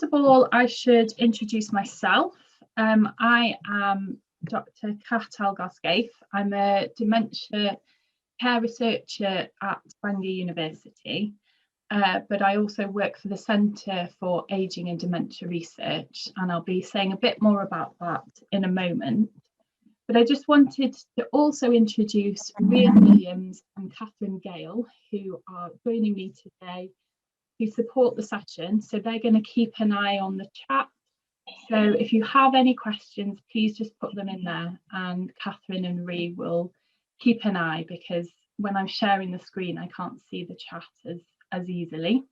First of all, I should introduce myself. I am Dr. Kat Algosgaith. I'm a dementia care researcher at Bangor University, but I also work for the Centre for Ageing and Dementia Research, and I'll be saying a bit more about that in a moment. But I just wanted to also introduce Rhian Williams and Catherine Gale, who are joining me today who support the session. So they're going to keep an eye on the chat. So if you have any questions, please just put them in there, and Catherine and Rhi will keep an eye, because when I'm sharing the screen, I can't see the chat as easily.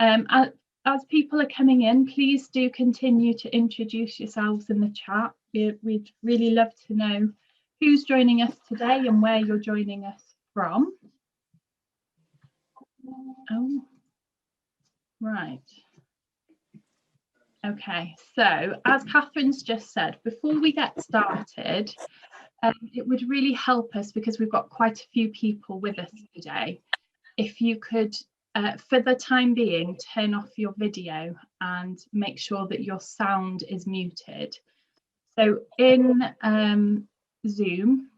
As people are coming in, please do continue to introduce yourselves in the chat. We'd really love to know who's joining us today and where you're joining us from. Oh, right. Okay, so as Catherine's just said, before we get started, it would really help us, because we've got quite a few people with us today, if you could, for the time being, turn off your video and make sure that your sound is muted. So in Zoom,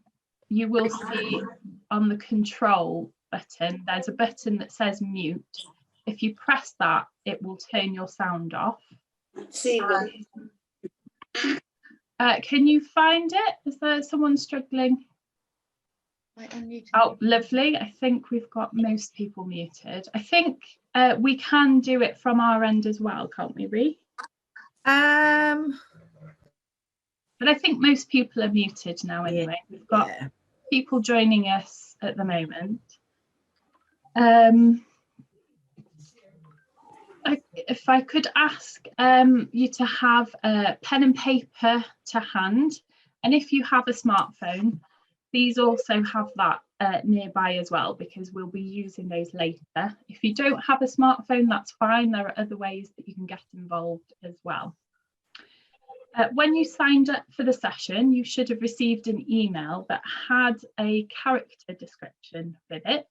you will see on the control button, there's a button that says mute. If you press that, it will turn your sound off. Can you find it? Is there someone struggling? Oh, lovely. I think we've got most people muted. I think we can do it from our end as well, can't we, Rhi? But I think most people are muted now anyway. We've got people joining us at the moment. If I could ask you to have a pen and paper to hand, and if you have a smartphone, please also have that nearby as well, because we'll be using those later. If you don't have a smartphone, that's fine. There are other ways that you can get involved as well. When you signed up for the session, you should have received an email that had a character description with it.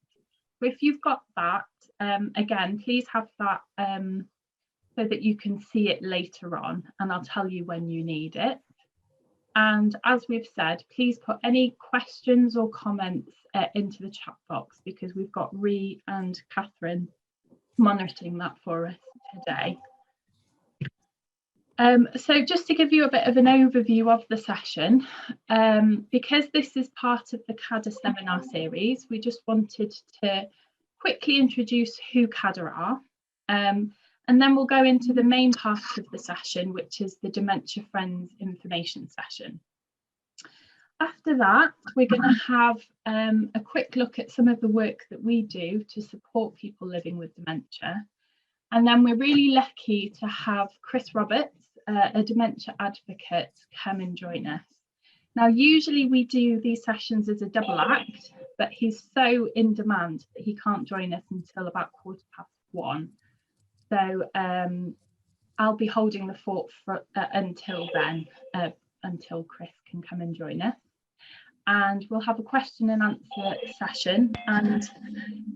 So if you've got that, again, please have that so that you can see it later on, and I'll tell you when you need it. And as we've said, please put any questions or comments into the chat box, because we've got Rhi and Catherine monitoring that for us today. So just to give you a bit of an overview of the session, because this is part of the CADA seminar series, we just wanted to quickly introduce who CADA are, and then we'll go into the main part of the session, which is the Dementia Friends information session. After that, we're going to have a quick look at some of the work that we do to support people living with dementia. And then we're really lucky to have Chris Roberts, a dementia advocate, come and join us. Now, usually we do these sessions as a double act, but he's so in demand that he can't join us until about 1:15. So I'll be holding the fort for, until then, until Chris can come and join us. And we'll have a question and answer session. And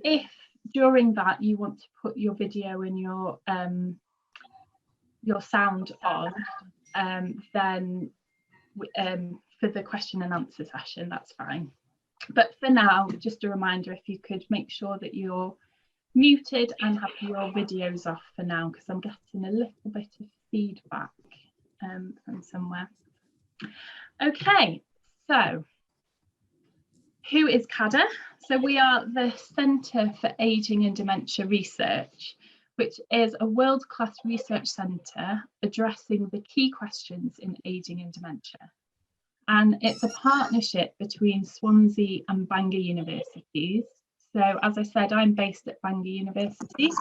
if during that you want to put your video and your sound on, then for the question and answer session, that's fine. But for now, just a reminder, if you could make sure that you're muted and have your videos off for now, because I'm getting a little bit of feedback from somewhere. Okay, so who is CADA? So we are the Centre for Ageing and Dementia Research, which is a world-class research centre addressing the key questions in ageing and dementia. And it's a partnership between Swansea and Bangor universities. So as I said, I'm based at Bangor University,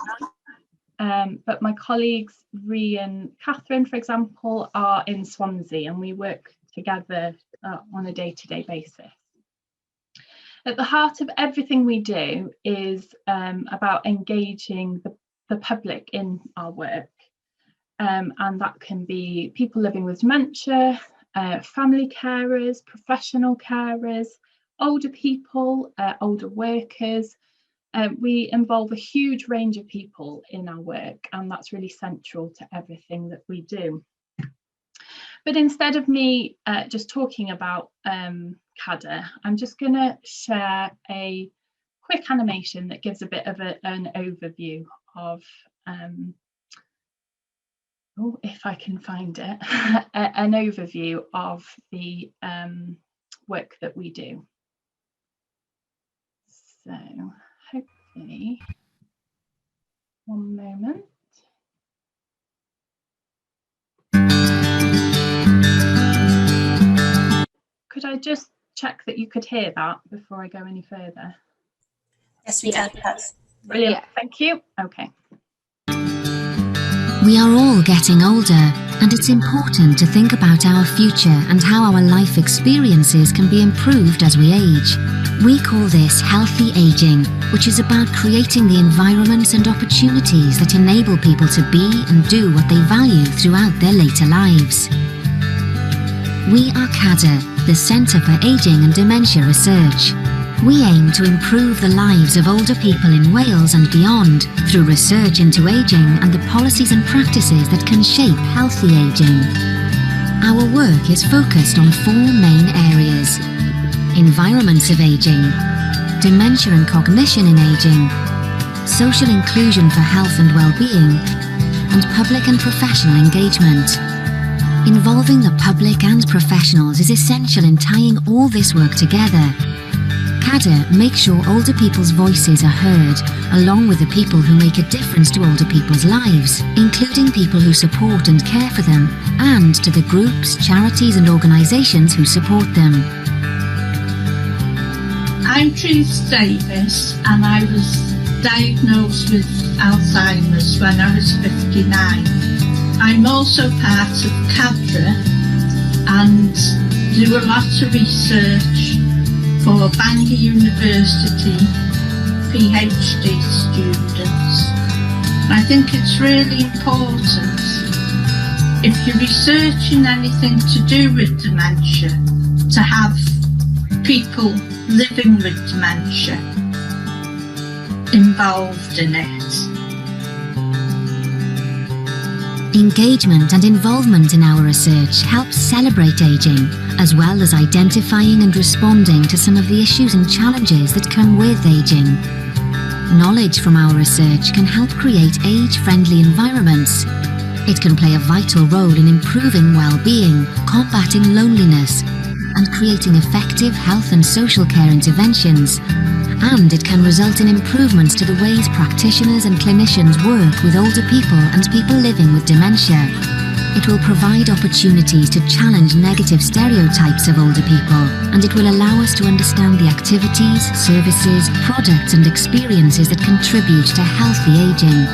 but my colleagues, Rhi and Catherine, for example, are in Swansea, and we work together on a day-to-day basis. At the heart of everything we do is about engaging the public in our work, and that can be people living with dementia, family carers, professional carers, older people, older workers, We involve a huge range of people in our work, and that's really central to everything that we do. But instead of me just talking about CADA, I'm just going to share a quick animation that gives a bit of an overview of, if I can find it, an overview of the work that we do. So hopefully, one moment. Could I just check that you could hear that before I go any further? Yes, we can. Brilliant, yeah. Thank you. Okay. We are all getting older, and it's important to think about our future and how our life experiences can be improved as we age. We call this healthy aging, which is about creating the environments and opportunities that enable people to be and do what they value throughout their later lives. We are CADA, the Centre for Aging and Dementia Research. We aim to improve the lives of older people in Wales and beyond through research into aging and the policies and practices that can shape healthy aging. Our work is focused on 4 main areas: environments of aging, dementia and cognition in aging, social inclusion for health and well-being, and public and professional engagement. Involving the public and professionals is essential in tying all this work together. CADA makes sure older people's voices are heard, along with the people who make a difference to older people's lives, including people who support and care for them, and to the groups, charities and organisations who support them. I'm Teresa Davis, and I was diagnosed with Alzheimer's when I was 59. I'm also part of CADRA and do a lot of research for Bangor University PhD students. I think it's really important, if you're researching anything to do with dementia, to have people living with dementia involved in it. Engagement and involvement in our research helps celebrate aging, as well as identifying and responding to some of the issues and challenges that come with aging. Knowledge from our research can help create age-friendly environments. It can play a vital role in improving well-being, combating loneliness, and creating effective health and social care interventions. And it can result in improvements to the ways practitioners and clinicians work with older people and people living with dementia. It will provide opportunities to challenge negative stereotypes of older people, and it will allow us to understand the activities, services, products and experiences that contribute to healthy aging.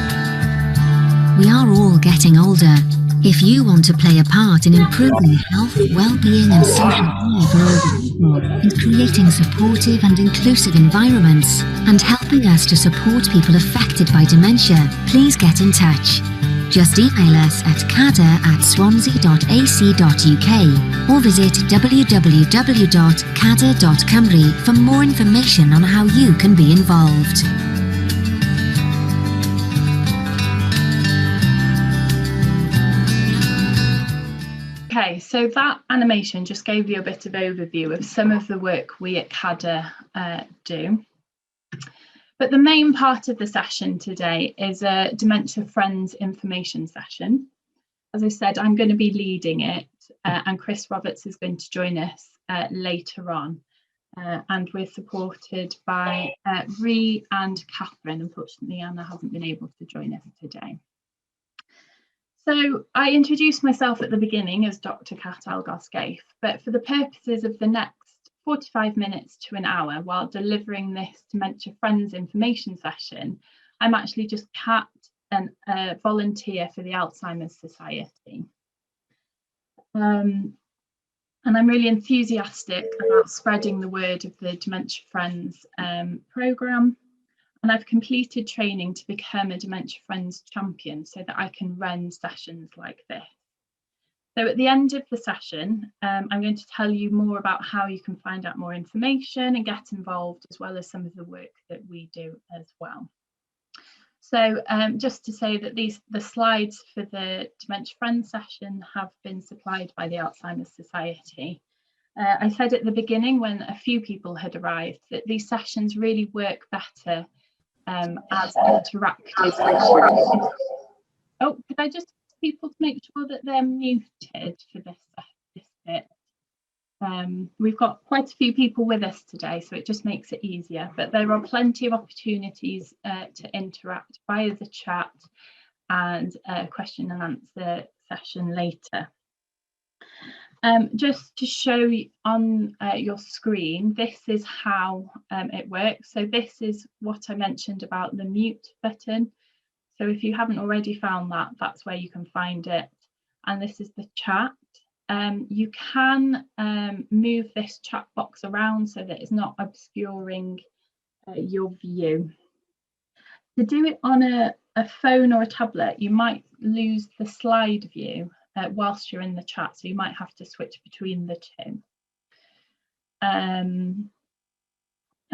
We are all getting older. If you want to play a part in improving health, well-being and social care for older people, and creating supportive and inclusive environments, and helping us to support people affected by dementia, please get in touch. Just email us at cada@swansea.ac.uk or visit www.cada.cymru for more information on how you can be involved. Okay, so that animation just gave you a bit of overview of some of the work we at CADA do. But the main part of the session today is a Dementia Friends information session. As I said, I'm going to be leading it, and Chris Roberts is going to join us later on. And we're supported by Ree and Catherine. Unfortunately, Anna hasn't been able to join us today. So I introduced myself at the beginning as Dr. Cat Algar-Scaife, but for the purposes of the next 45 minutes to an hour while delivering this Dementia Friends information session, I'm actually just Cat and a volunteer for the Alzheimer's Society. And I'm really enthusiastic about spreading the word of the Dementia Friends programme. And I've completed training to become a Dementia Friends champion so that I can run sessions like this. So at the end of the session, I'm going to tell you more about how you can find out more information and get involved, as well as some of the work that we do as well. So just to say that the slides for the Dementia Friends session have been supplied by the Alzheimer's Society. I said at the beginning, when a few people had arrived, that these sessions really work better as interactive sessions. Oh, could I just ask people to make sure that they're muted for this bit? We've got quite a few people with us today, so it just makes it easier, but there are plenty of opportunities to interact via the chat and a question and answer session later. Just to show you on your screen, this is how it works. So this is what I mentioned about the mute button. So if you haven't already found that, that's where you can find it. And this is the chat. You can move this chat box around so that it's not obscuring your view. To do it on a phone or a tablet, you might lose the slide view whilst you're in the chat, so you might have to switch between the two.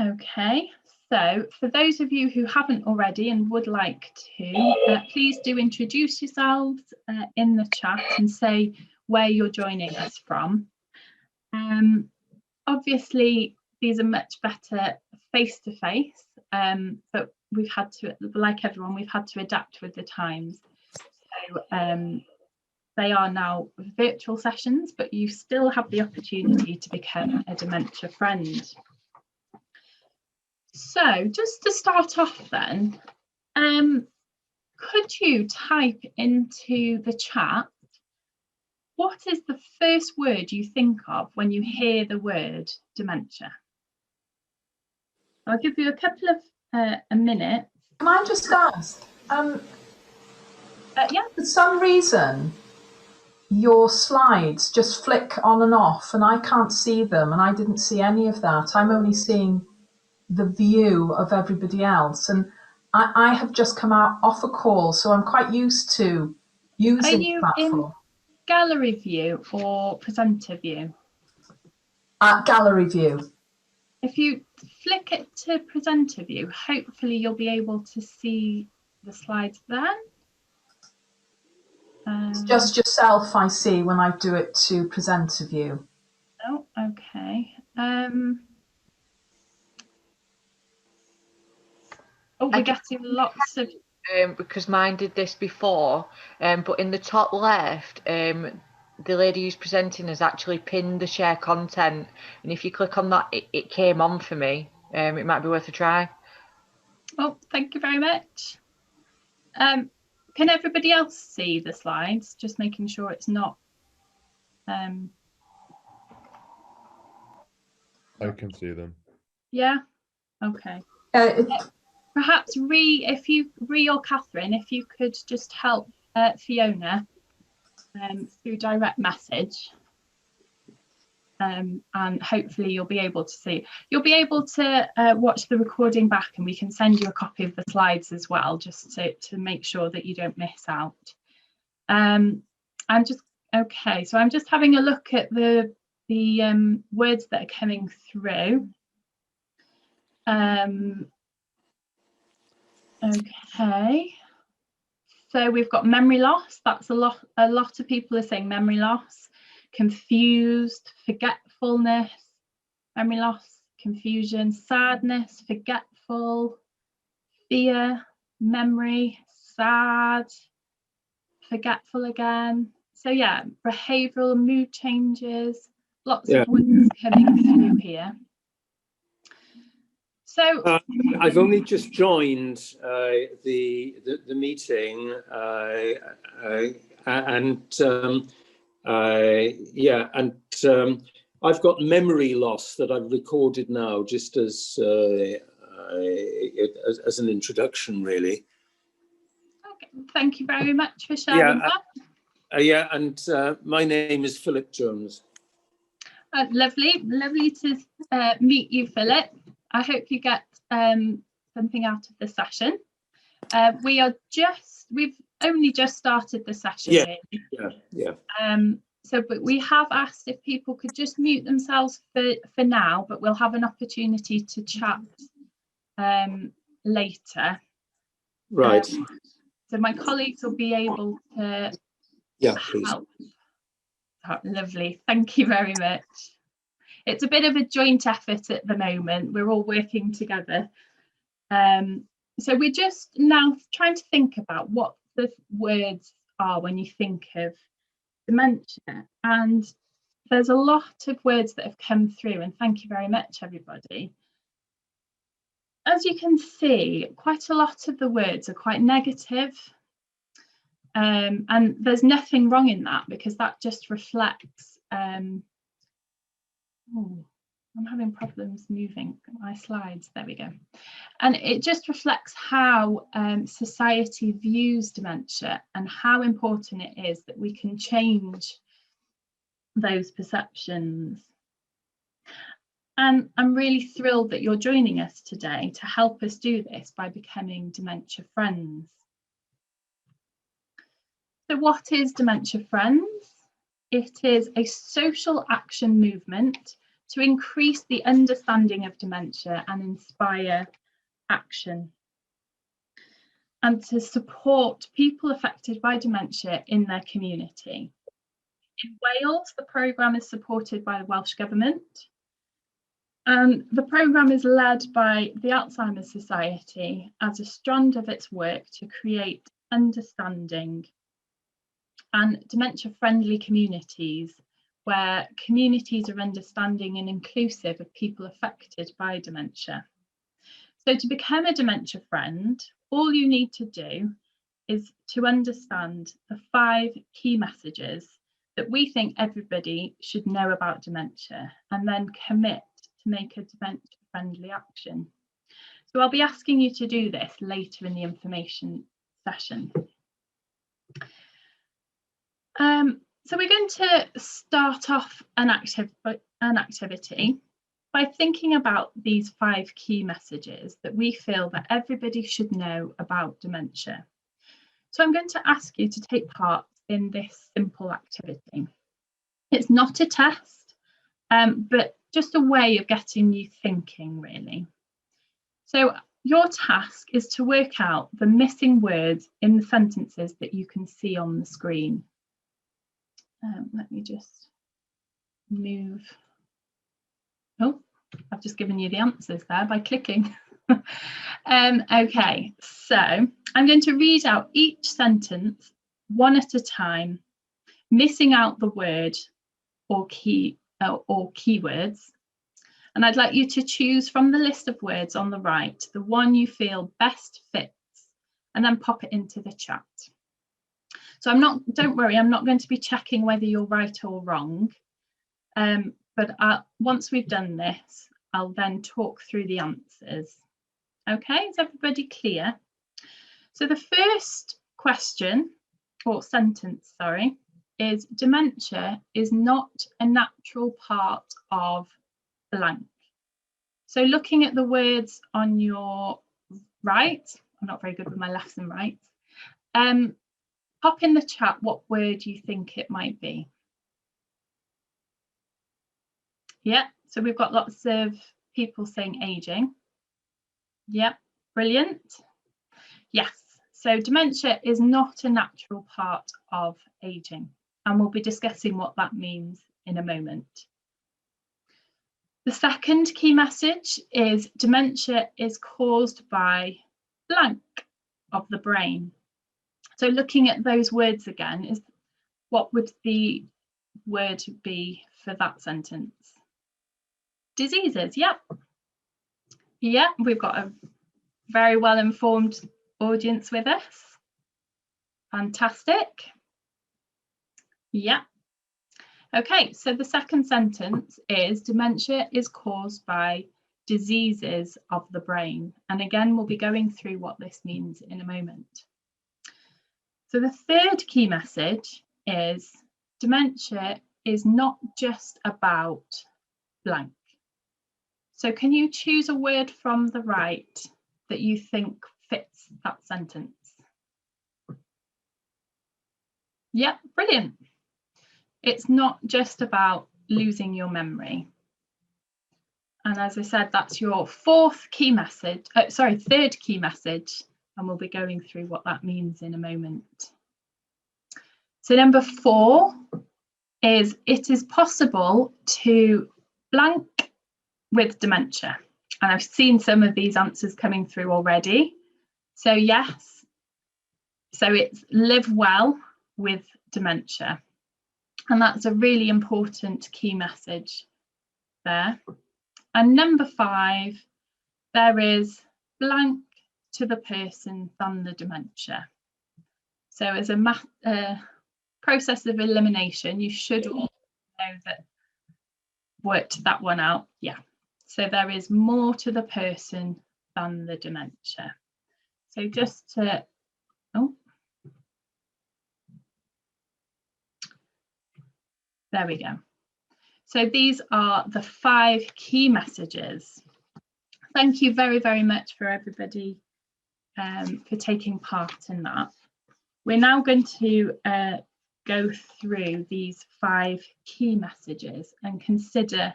Okay, so for those of you who haven't already and would like to, please do introduce yourselves in the chat and say where you're joining us from. Obviously, these are much better face-to-face, but we've had to, like everyone, we've had to adapt with the times. So they are now virtual sessions, but you still have the opportunity to become a dementia friend. So just to start off then, could you type into the chat, what is the first word you think of when you hear the word dementia? I'll give you a couple of a minute. Can I just ask, Yeah. for some reason, your slides just flick on and off and I can't see them, and I didn't see any of that. I'm only seeing the view of everybody else, and I have just come out off a call, so I'm quite used to using the platform. In gallery view or presenter view? Gallery view. If you flick it to presenter view, hopefully you'll be able to see the slides then. It's just yourself I see when I do it to presenter view. Oh, okay. We're getting lots of... because mine did this before, but in the top left, the lady who's presenting has actually pinned the share content, and if you click on that, it came on for me. It might be worth a try. Oh, thank you very much. Can everybody else see the slides? Just making sure it's not... I can see them. Yeah, okay. Perhaps Ree or Catherine, if you could just help Fiona through direct message, and hopefully you'll be able to see. You'll be able to watch the recording back, and we can send you a copy of the slides as well, just to make sure that you don't miss out. I'm just having a look at the words that are coming through. Okay, so we've got memory loss. That's a lot of people are saying memory loss, confused, forgetfulness, memory loss, confusion, sadness, forgetful, fear, memory, sad, forgetful again. So yeah, behavioural, mood changes, lots of words coming through here. So I've only just joined the meeting, I've got memory loss that I've recorded now, just as an introduction, really. Okay, thank you very much for sharing that. My name is Philip Jones. Lovely to meet you, Philip. I hope you get something out of the session. We've only just started the session. Yeah. But we have asked if people could just mute themselves for now, but we'll have an opportunity to chat later. Right. So my colleagues will be able to Please. help. Oh, lovely, thank you very much. It's a bit of a joint effort at the moment. We're all working together. So we're just now trying to think about what the words are when you think of dementia. And there's a lot of words that have come through, and thank you very much, everybody. As you can see, quite a lot of the words are quite negative. And there's nothing wrong in that, because that just reflects I'm having problems moving my slides. There we go. And it just reflects how society views dementia and how important it is that we can change those perceptions. And I'm really thrilled that you're joining us today to help us do this by becoming Dementia Friends. So what is Dementia Friends? It is a social action movement to increase the understanding of dementia and inspire action, and to support people affected by dementia in their community. In Wales, the programme is supported by the Welsh Government, and the programme is led by the Alzheimer Society as a strand of its work to create understanding and dementia-friendly communities, where communities are understanding and inclusive of people affected by dementia. So to become a dementia friend, all you need to do is to understand the 5 key messages that we think everybody should know about dementia, and then commit to make a dementia-friendly action. So I'll be asking you to do this later in the information session. So we're going to start off an activity by thinking about these 5 key messages that we feel that everybody should know about dementia. So I'm going to ask you to take part in this simple activity. It's not a test, but just a way of getting you thinking, really. So your task is to work out the missing words in the sentences that you can see on the screen. Let me just move. Oh, I've just given you the answers there by clicking. Okay, so I'm going to read out each sentence one at a time, missing out the word or keywords. And I'd like you to choose from the list of words on the right, the one you feel best fits, and then pop it into the chat. So don't worry, I'm not going to be checking whether you're right or wrong. But once we've done this, I'll then talk through the answers. Okay, is everybody clear? So the first question, or sentence, sorry, is dementia is not a natural part of blank. So looking at the words on your right, I'm not very good with my lefts and rights, pop in the chat what word you think it might be. Yeah, so we've got lots of people saying aging. Yeah, brilliant. Yes, so dementia is not a natural part of aging, and we'll be discussing what that means in a moment. The second key message is dementia is caused by blank of the brain. So looking at those words again, is what would the word be for that sentence? Diseases, yep. Yeah, we've got a very well informed audience with us. Fantastic. Yeah. Okay, so the second sentence is dementia is caused by diseases of the brain. And again, we'll be going through what this means in a moment. So the third key message is dementia is not just about blank. So can you choose a word from the right that you think fits that sentence? Yep, brilliant. It's not just about losing your memory. And as I said, that's your third key message, and we'll be going through what that means in a moment. So number 4 is it is possible to blank with dementia. And I've seen some of these answers coming through already. So yes, so it's live well with dementia. And that's a really important key message there. And number 5, there is blank to the person than the dementia. So as a process of elimination, you should all know that, worked that one out. Yeah. So there is more to the person than the dementia. So just to, there we go. So these are the 5 key messages. Thank you very, very much for everybody for taking part in that. We're now going to go through these 5 key messages and consider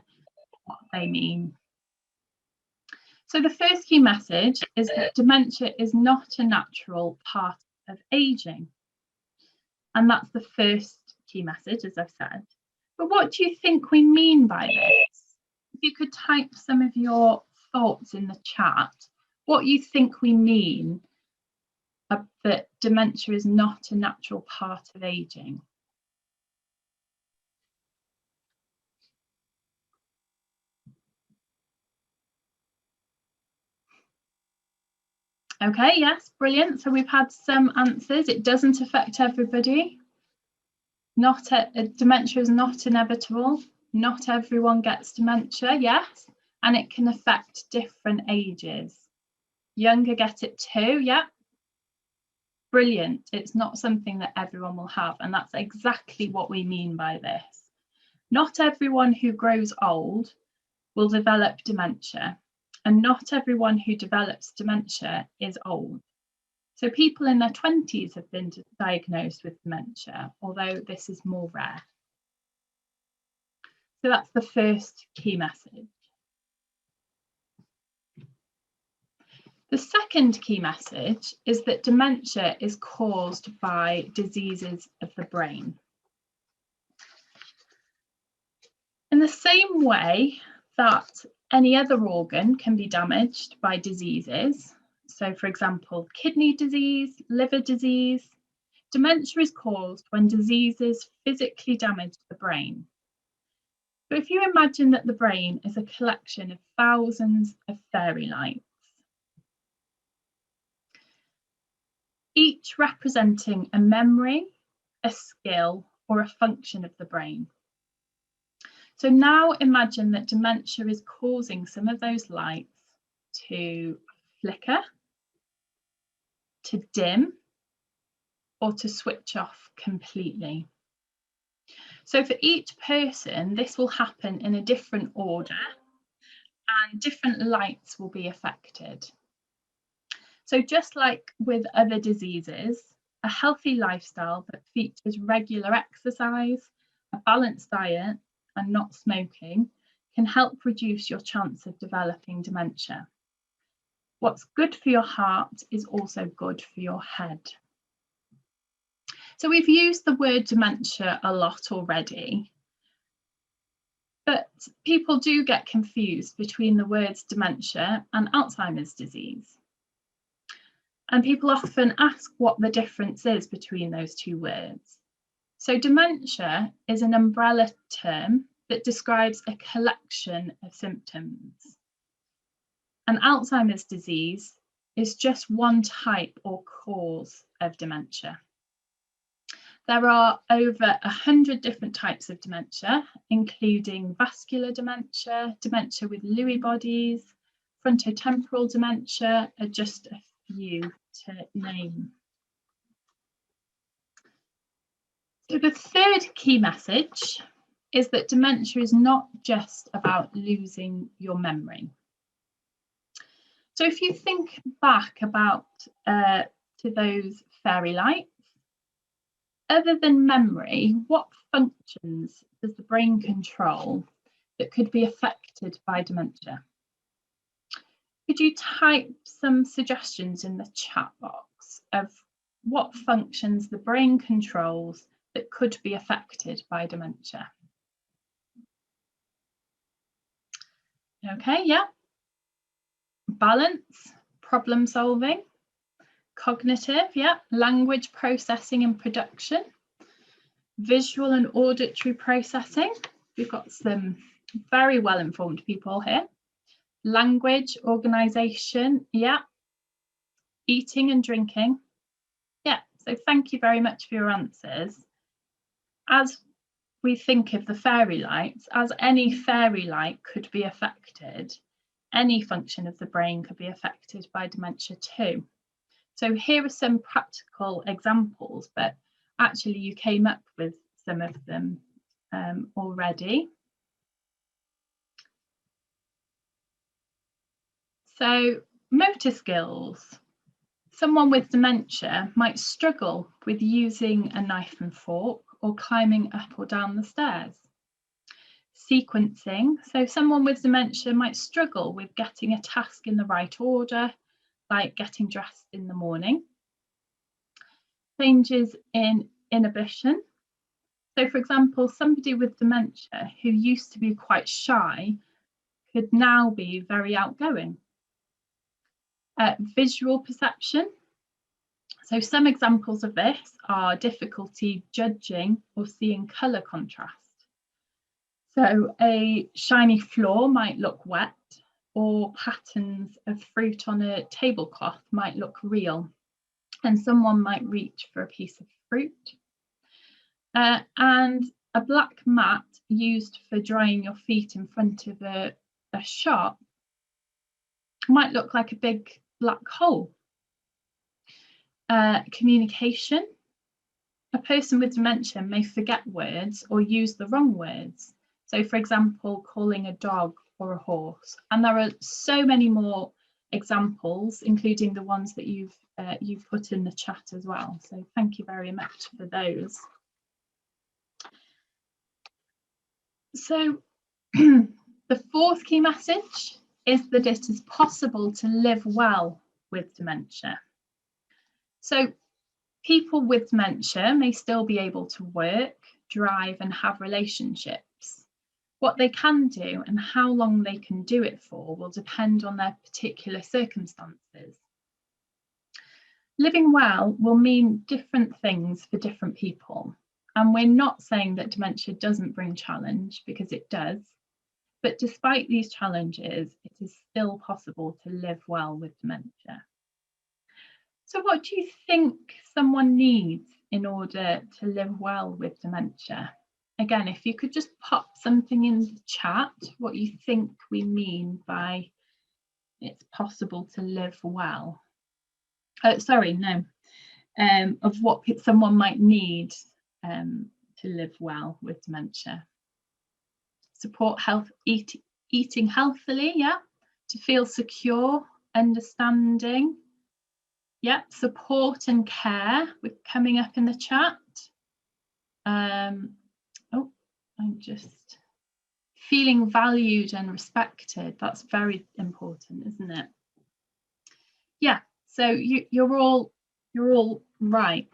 what they mean. So the first key message is that dementia is not a natural part of aging. And that's the first key message, as I've said. But what do you think we mean by this? If you could type some of your thoughts in the chat, what you think we mean that dementia is not a natural part of aging. Okay, yes, brilliant. So we've had some answers. It doesn't affect everybody. Dementia is not inevitable. Not everyone gets dementia, yes, and it can affect different ages. Younger get it too, yeah. Brilliant. It's not something that everyone will have, and that's exactly what we mean by this. Not everyone who grows old will develop dementia, and not everyone who develops dementia is old. So people in their 20s have been diagnosed with dementia, although this is more rare. So that's the first key message. The second key message is that dementia is caused by diseases of the brain. In the same way that any other organ can be damaged by diseases, so for example, kidney disease, liver disease, dementia is caused when diseases physically damage the brain. So if you imagine that the brain is a collection of thousands of fairy lights, each representing a memory, a skill, or a function of the brain. So now imagine that dementia is causing some of those lights to flicker, to dim, or to switch off completely. So for each person, this will happen in a different order, and different lights will be affected. So just like with other diseases, a healthy lifestyle that features regular exercise, a balanced diet, and not smoking can help reduce your chance of developing dementia. What's good for your heart is also good for your head. So we've used the word dementia a lot already, but people do get confused between the words dementia and Alzheimer's disease. And people often ask what the difference is between those two words. So dementia is an umbrella term that describes a collection of symptoms. And Alzheimer's disease is just one type or cause of dementia. There are over 100 different types of dementia, including vascular dementia, dementia with Lewy bodies, frontotemporal dementia are just a few to name. So the third key message is that dementia is not just about losing your memory. So if you think back about to those fairy lights, other than memory, what functions does the brain control that could be affected by dementia? Could you type some suggestions in the chat box of what functions the brain controls that could be affected by dementia? Okay, yeah. Balance, problem solving, cognitive, yeah. Language processing and production, visual and auditory processing. We've got some very well informed people here. Language, organisation, yeah. Eating and drinking, yeah. So thank you very much for your answers. As we think of the fairy lights, as any fairy light could be affected, any function of the brain could be affected by dementia too. So here are some practical examples, but actually you came up with some of them already. So motor skills. Someone with dementia might struggle with using a knife and fork or climbing up or down the stairs. Sequencing. So someone with dementia might struggle with getting a task in the right order, like getting dressed in the morning. Changes in inhibition. So for example, somebody with dementia who used to be quite shy could now be very outgoing. Visual perception. So some examples of this are difficulty judging or seeing colour contrast. So a shiny floor might look wet, or patterns of fruit on a tablecloth might look real, and someone might reach for a piece of fruit. And a black mat used for drying your feet in front of a shop might look like a big black hole. Communication. A person with dementia may forget words or use the wrong words. So for example, calling a dog or a horse. And there are so many more examples, including the ones that you've put in the chat as well. So thank you very much for those. So the fourth key message is that it is possible to live well with dementia. So people with dementia may still be able to work, drive and have relationships. What they can do and how long they can do it for will depend on their particular circumstances. Living well will mean different things for different people. And we're not saying that dementia doesn't bring challenge, because it does. But despite these challenges, it is still possible to live well with dementia. So what do you think someone needs in order to live well with dementia? Again, if you could just pop something in the chat, what you think we mean by it's possible to live well. Of what someone might need to live well with dementia. Support health, eating healthily, yeah. To feel secure, understanding. Yeah, support and care with coming up in the chat. I'm just feeling valued and respected. That's very important, isn't it? Yeah, so you're all right.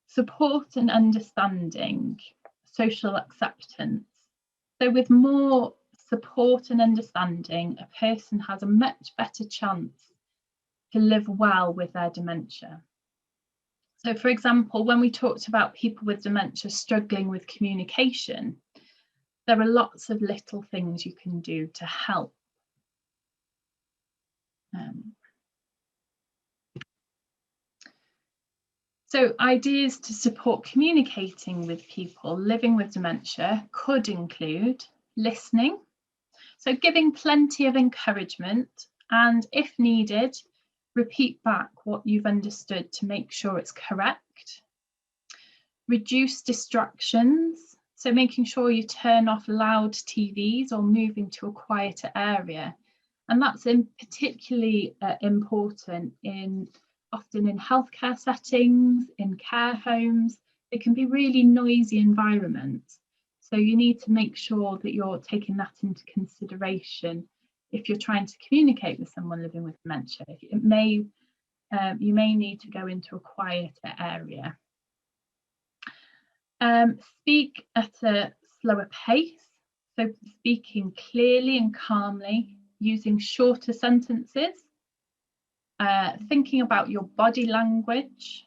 Support and understanding, social acceptance. So with more support and understanding, a person has a much better chance to live well with their dementia. So for example, when we talked about people with dementia struggling with communication, there are lots of little things you can do to help. So ideas to support communicating with people living with dementia could include listening, so giving plenty of encouragement, and if needed, repeat back what you've understood to make sure it's correct. Reduce distractions, so making sure you turn off loud TVs or moving to a quieter area. And that's particularly important often in healthcare settings, in care homes, They can be really noisy environments. So you need to make sure that you're taking that into consideration if you're trying to communicate with someone living with dementia. It may, you may need to go into a quieter area. Speak at a slower pace, so speaking clearly and calmly, using shorter sentences, thinking about your body language,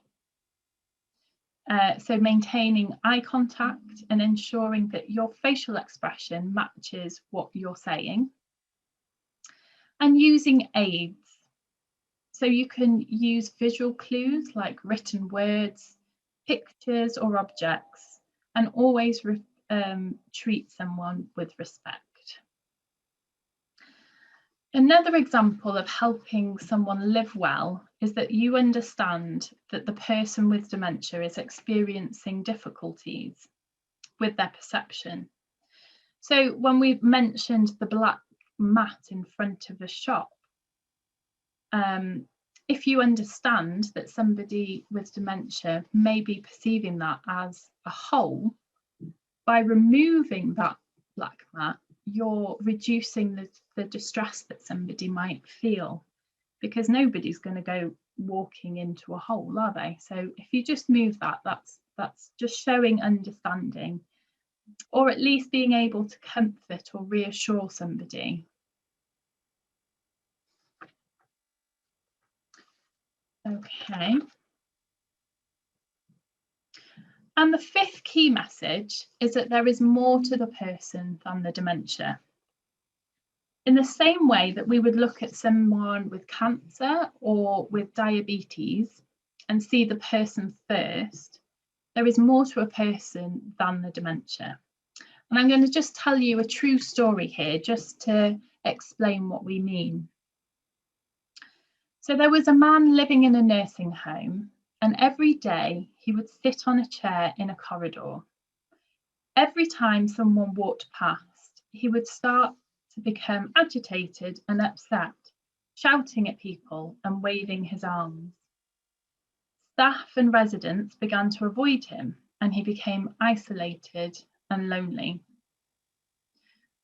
so maintaining eye contact and ensuring that your facial expression matches what you're saying, and using aids. So you can use visual clues like written words, pictures or objects, and always treat someone with respect. Another example of helping someone live well is that you understand that the person with dementia is experiencing difficulties with their perception. So when we mentioned the black mat in front of a shop, if you understand that somebody with dementia may be perceiving that as a hole, by removing that black mat, you're reducing the distress that somebody might feel, because nobody's going to go walking into a hole, are they? So if you just move that, that's just showing understanding, or at least being able to comfort or reassure somebody. Okay. And the fifth key message is that there is more to the person than the dementia. In the same way that we would look at someone with cancer or with diabetes and see the person first, there is more to a person than the dementia. And I'm going to just tell you a true story here just to explain what we mean. So there was a man living in a nursing home, and every day he would sit on a chair in a corridor. Every time someone walked past, he would start to become agitated and upset, shouting at people and waving his arms. Staff and residents began to avoid him, and he became isolated and lonely.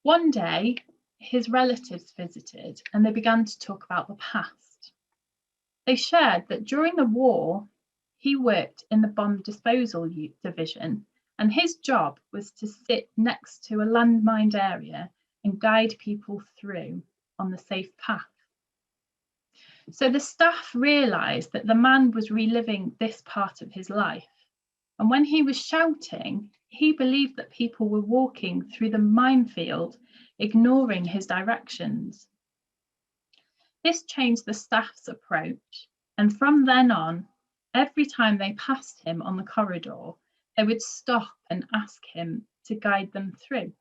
One day, his relatives visited, and they began to talk about the past. They shared that during the war, he worked in the bomb disposal division, and his job was to sit next to a landmined area and guide people through on the safe path. So the staff realised that the man was reliving this part of his life. And when he was shouting, he believed that people were walking through the minefield, ignoring his directions. This changed the staff's approach, and from then on, every time they passed him on the corridor, they would stop and ask him to guide them through.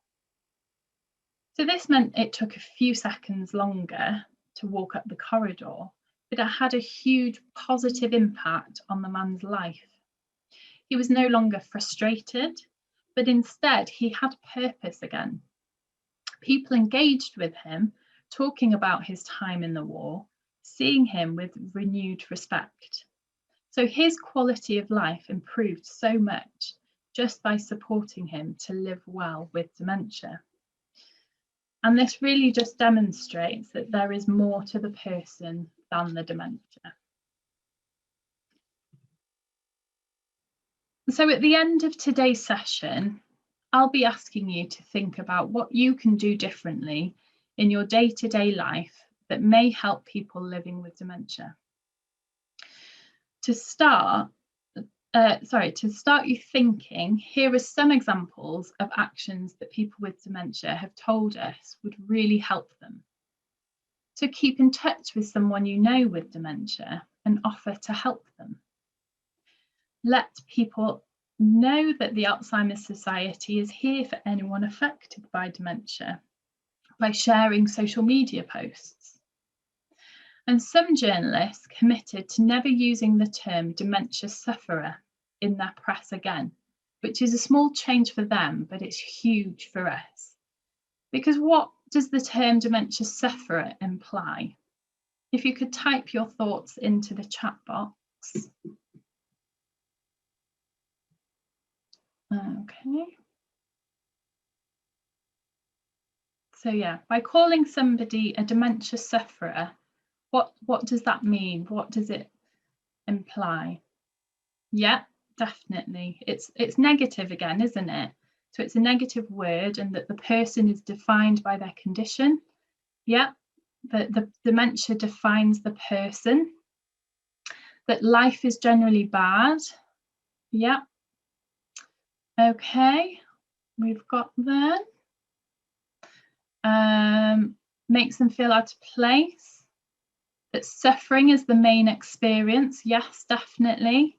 So this meant it took a few seconds longer to walk up the corridor, but it had a huge positive impact on the man's life. He was no longer frustrated, but instead he had purpose again. People engaged with him, talking about his time in the war, seeing him with renewed respect. So his quality of life improved so much just by supporting him to live well with dementia. And this really just demonstrates that there is more to the person than the dementia. So at the end of today's session, I'll be asking you to think about what you can do differently in your day-to-day life that may help people living with dementia. To start you thinking, here are some examples of actions that people with dementia have told us would really help them. So keep in touch with someone you know with dementia and offer to help them. Let people know that the Alzheimer's Society is here for anyone affected by dementia by sharing social media posts. And some journalists committed to never using the term dementia sufferer in their press again, which is a small change for them, but it's huge for us. Because what does the term dementia sufferer imply? If you could type your thoughts into the chat box. Okay. So yeah, by calling somebody a dementia sufferer, what does that mean? What does it imply? Yeah, definitely. It's negative again, isn't it? So it's a negative word, and that the person is defined by their condition. Yeah, the dementia defines the person. That life is generally bad. Yeah. Okay, we've got that. Makes them feel out of place. That suffering is the main experience. Yes, definitely.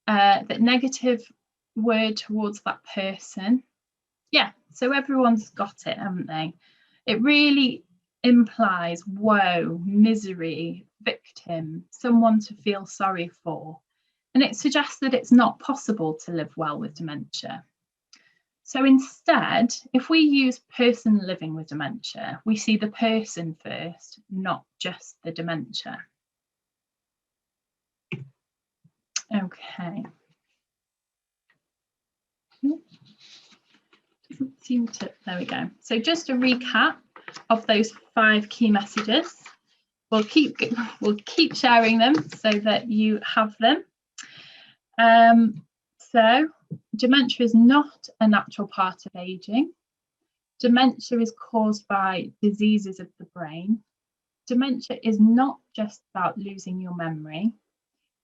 That negative word towards that person. Yeah, so everyone's got it, haven't they? It really implies woe, misery, victim, someone to feel sorry for. And it suggests that it's not possible to live well with dementia. So instead, if we use person living with dementia, we see the person first, not just the dementia. Okay. Doesn't seem to, there we go. So just a recap of those 5 key messages. We'll keep sharing them so that you have them. So dementia is not a natural part of aging. Dementia is caused by diseases of the brain. Dementia is not just about losing your memory.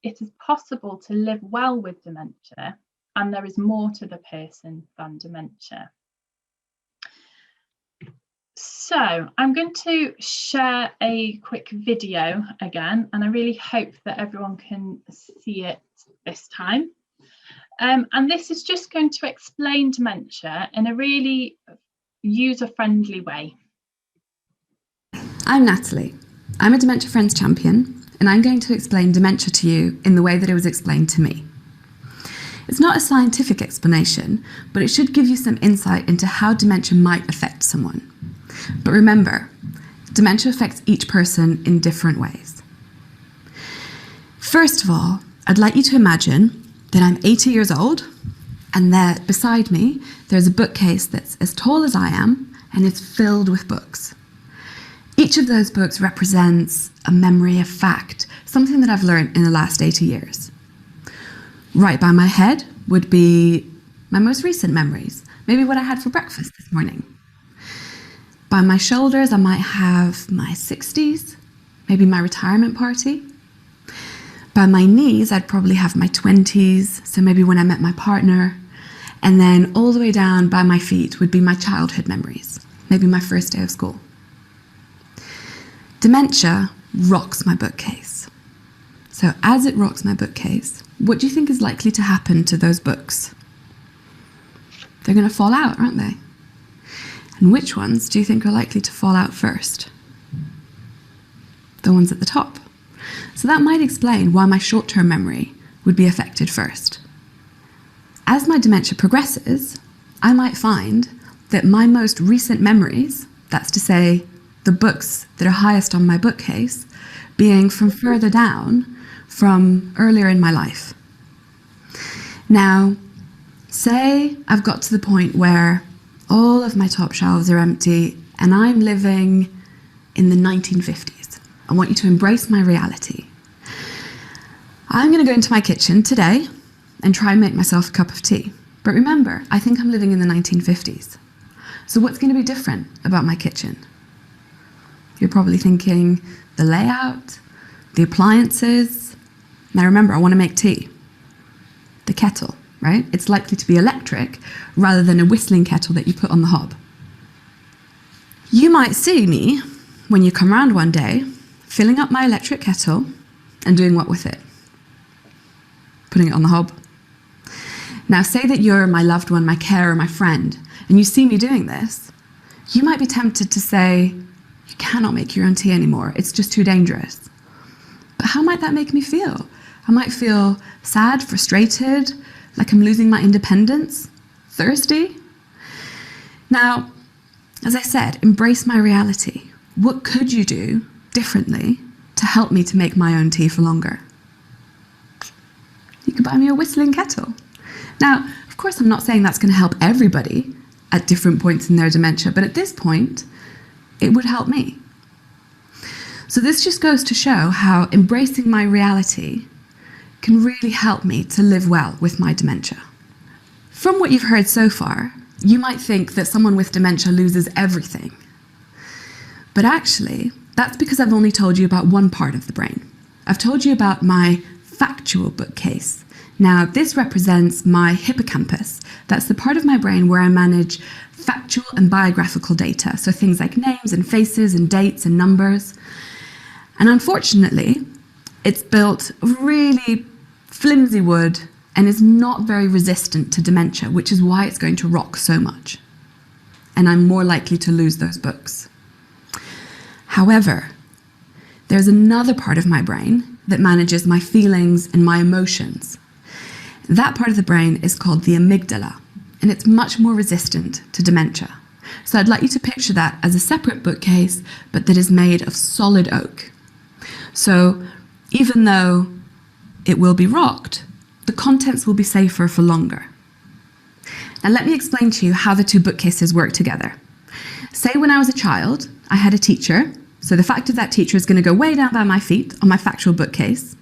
It is possible to live well with dementia, and there is more to the person than dementia. So I'm going to share a quick video again, and I really hope that everyone can see it this time. And this is just going to explain dementia in a really user-friendly way. I'm Natalie. I'm a Dementia Friends champion, and I'm going to explain dementia to you in the way that it was explained to me. It's not a scientific explanation, but it should give you some insight into how dementia might affect someone. But remember, dementia affects each person in different ways. First of all, I'd like you to imagine that I'm 80 years old, and there beside me there's a bookcase that's as tall as I am, and it's filled with books. Each of those books represents a memory, a fact, something that I've learned in the last 80 years. Right by my head would be my most recent memories, maybe what I had for breakfast this morning. By my shoulders, I might have my 60s, maybe my retirement party. By my knees, I'd probably have my 20s, so maybe when I met my partner. And then all the way down by my feet would be my childhood memories, maybe my first day of school. Dementia rocks my bookcase. So as it rocks my bookcase, what do you think is likely to happen to those books? They're going to fall out, aren't they? And which ones do you think are likely to fall out first? The ones at the top. So that might explain why my short-term memory would be affected first. As my dementia progresses, I might find that my most recent memories, that's to say, the books that are highest on my bookcase, being from further down, from earlier in my life. Now, say I've got to the point where all of my top shelves are empty and I'm living in the 1950s. I want you to embrace my reality. I'm going to go into my kitchen today and try and make myself a cup of tea. But remember, I think I'm living in the 1950s. So what's going to be different about my kitchen? You're probably thinking the layout, the appliances. Now remember, I want to make tea. The kettle, right? It's likely to be electric rather than a whistling kettle that you put on the hob. You might see me, when you come round one day, filling up my electric kettle and doing what with it? Putting it on the hob. Now say that you're my loved one, my carer, my friend, and you see me doing this. You might be tempted to say, you cannot make your own tea anymore, it's just too dangerous. But how might that make me feel? I might feel sad, frustrated, like I'm losing my independence, thirsty. Now, as I said, embrace my reality. What could you do differently to help me to make my own tea for longer? You could buy me a whistling kettle. Now, of Of course, I'm not saying that's going to help everybody at different points in their dementia, but at this point, it would help me. So this just goes to show how embracing my reality can really help me to live well with my dementia. From what you've heard so far, you might think that someone with dementia loses everything. But actually, that's because I've only told you about one part of the brain. I've told you about my factual bookcase. Now, this represents my hippocampus. That's the part of my brain where I manage factual and biographical data, so things like names and faces and dates and numbers. And unfortunately, it's built of really flimsy wood and is not very resistant to dementia, which is why it's going to rock so much. And I'm more likely to lose those books. However, there's another part of my brain that manages my feelings and my emotions. That part of the brain is called the amygdala, and it's much more resistant to dementia. So I'd like you to picture that as a separate bookcase, but that is made of solid oak. So even though it will be rocked, the contents will be safer for longer. Now let me explain to you how the two bookcases work together. Say when I was a child, I had a teacher, so the fact of that teacher is going to go way down by my feet on my factual bookcase.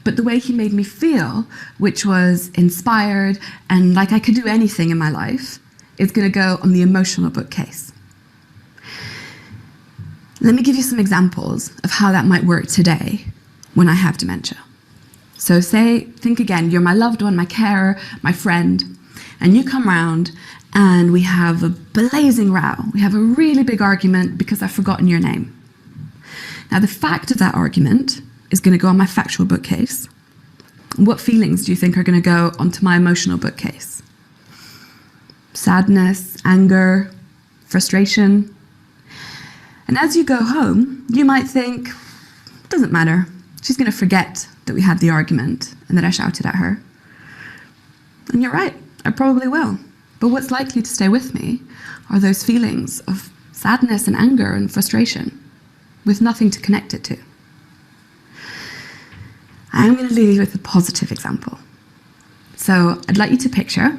But the way he made me feel, which was inspired and like I could do anything in my life, is going to go on the emotional bookcase. Let me give you some examples of how that might work today when I have dementia. So think again, you're my loved one, my carer, my friend, and you come round and we have a blazing row. We have a really big argument because I've forgotten your name. Now, the fact of that argument is going to go on my factual bookcase. What feelings do you think are going to go onto my emotional bookcase? Sadness, anger, frustration. And as you go home, you might think, it doesn't matter. She's going to forget that we had the argument and that I shouted at her. And you're right, I probably will. But what's likely to stay with me are those feelings of sadness and anger and frustration with nothing to connect it to. I'm going to leave you with a positive example. So I'd like you to picture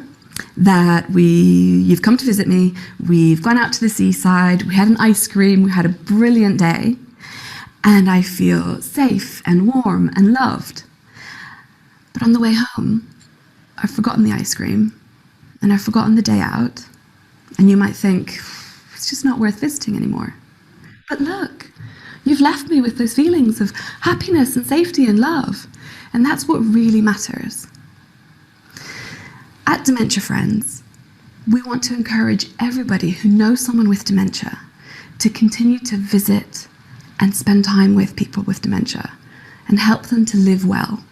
that you've come to visit me, we've gone out to the seaside, we had an ice cream, we had a brilliant day, and I feel safe and warm and loved. But on the way home, I've forgotten the ice cream, and I've forgotten the day out, and you might think, it's just not worth visiting anymore. But look, you've left me with those feelings of happiness and safety and love, and that's what really matters. At Dementia Friends, we want to encourage everybody who knows someone with dementia to continue to visit and spend time with people with dementia and help them to live well.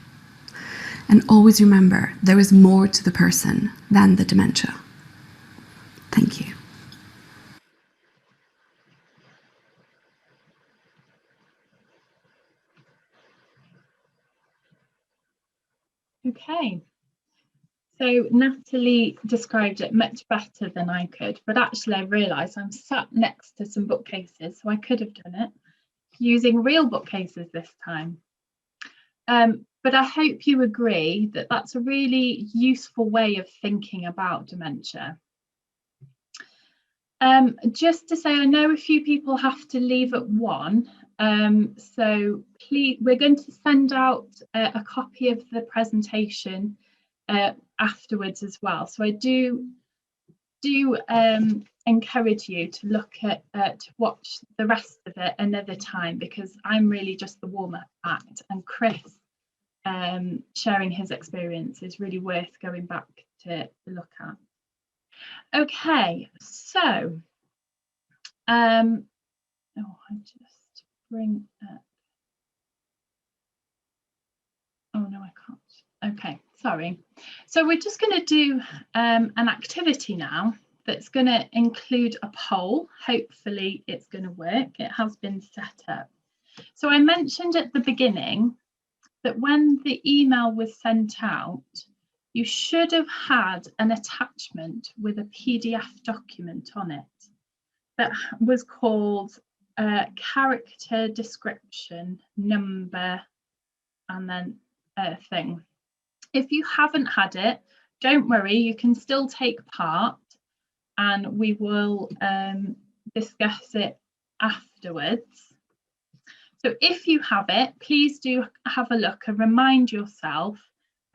And always remember, there is more to the person than the dementia. Thank you. Okay, so Natalie described it much better than I could, but actually I realised I'm sat next to some bookcases, so I could have done it using real bookcases this time. But I hope you agree that that's a really useful way of thinking about dementia. Just to say, I know a few people have to leave at 1. So please, we're going to send out a copy of the presentation afterwards as well. So I do encourage you to look at to watch the rest of it another time, because I'm really just the warm-up act, and Chris sharing his experience is really worth going back to look at. Okay, so I just bring up. Oh no, I can't. Okay, sorry. So we're just going to do an activity now that's going to include a poll. Hopefully it's going to work. It has been set up. So I mentioned at the beginning that when the email was sent out, you should have had an attachment with a PDF document on it that was called character description number and then thing. If you haven't had it, don't worry, you can still take part and we will discuss it afterwards. So if you have it, please do have a look and remind yourself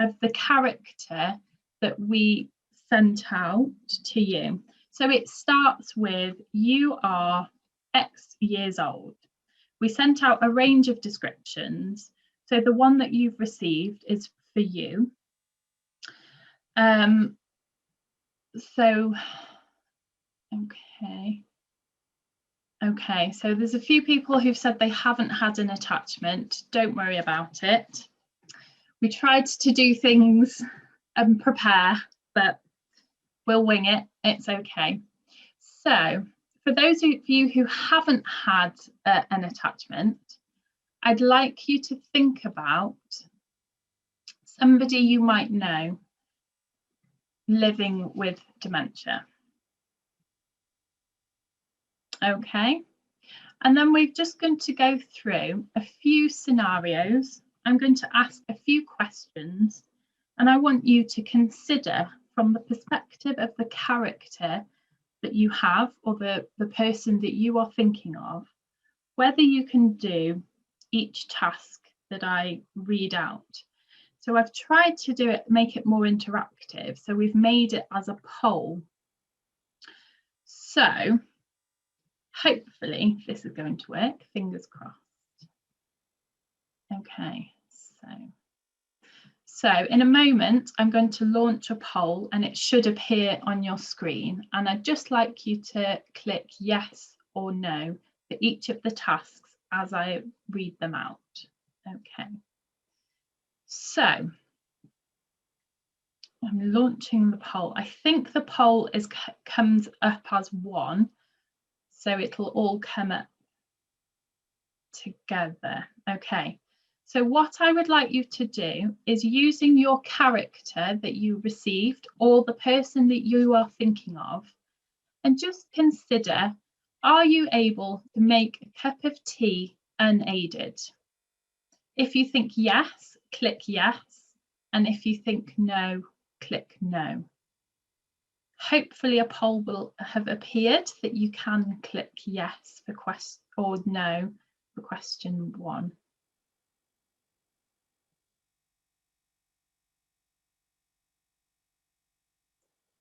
of the character that we sent out to you. So it starts with, you are X years old. We sent out a range of descriptions. So the one that you've received is for you. Okay, so there's a few people who've said they haven't had an attachment. Don't worry about it. We tried to do things and prepare, but we'll wing it. It's okay. So for those of you who haven't had an attachment, I'd like you to think about somebody you might know living with dementia. Okay, and then we're just going to go through a few scenarios. I'm going to ask a few questions, and I want you to consider from the perspective of the character that you have, or the person that you are thinking of, whether you can do each task that I read out. So I've tried to do it, make it more interactive. So we've made it as a poll. So hopefully this is going to work, fingers crossed. Okay, so in a moment, I'm going to launch a poll and it should appear on your screen. And I'd just like you to click yes or no for each of the tasks as I read them out. Okay, so I'm launching the poll. I think the poll comes up as one, so it'll all come up together. Okay, so what I would like you to do is, using your character that you received or the person that you are thinking of, and just consider, are you able to make a cup of tea unaided? If you think yes, click yes, and if you think no, click no. Hopefully a poll will have appeared that you can click yes for question or no for question 1.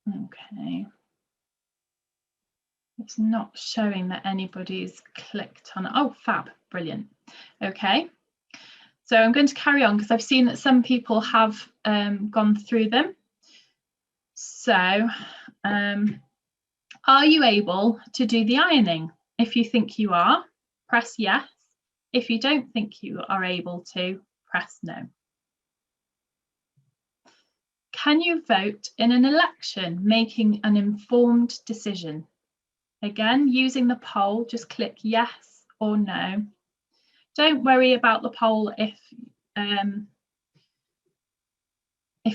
Okay. It's not showing that anybody's clicked on. Oh, fab, brilliant. Okay. So I'm going to carry on because I've seen that some people have gone through them. So are you able to do the ironing? If you think you are, press yes. If you don't think you are able to, press no. Can you vote in an election, making an informed decision? Again, using the poll, just click yes or no. Don't worry about the poll if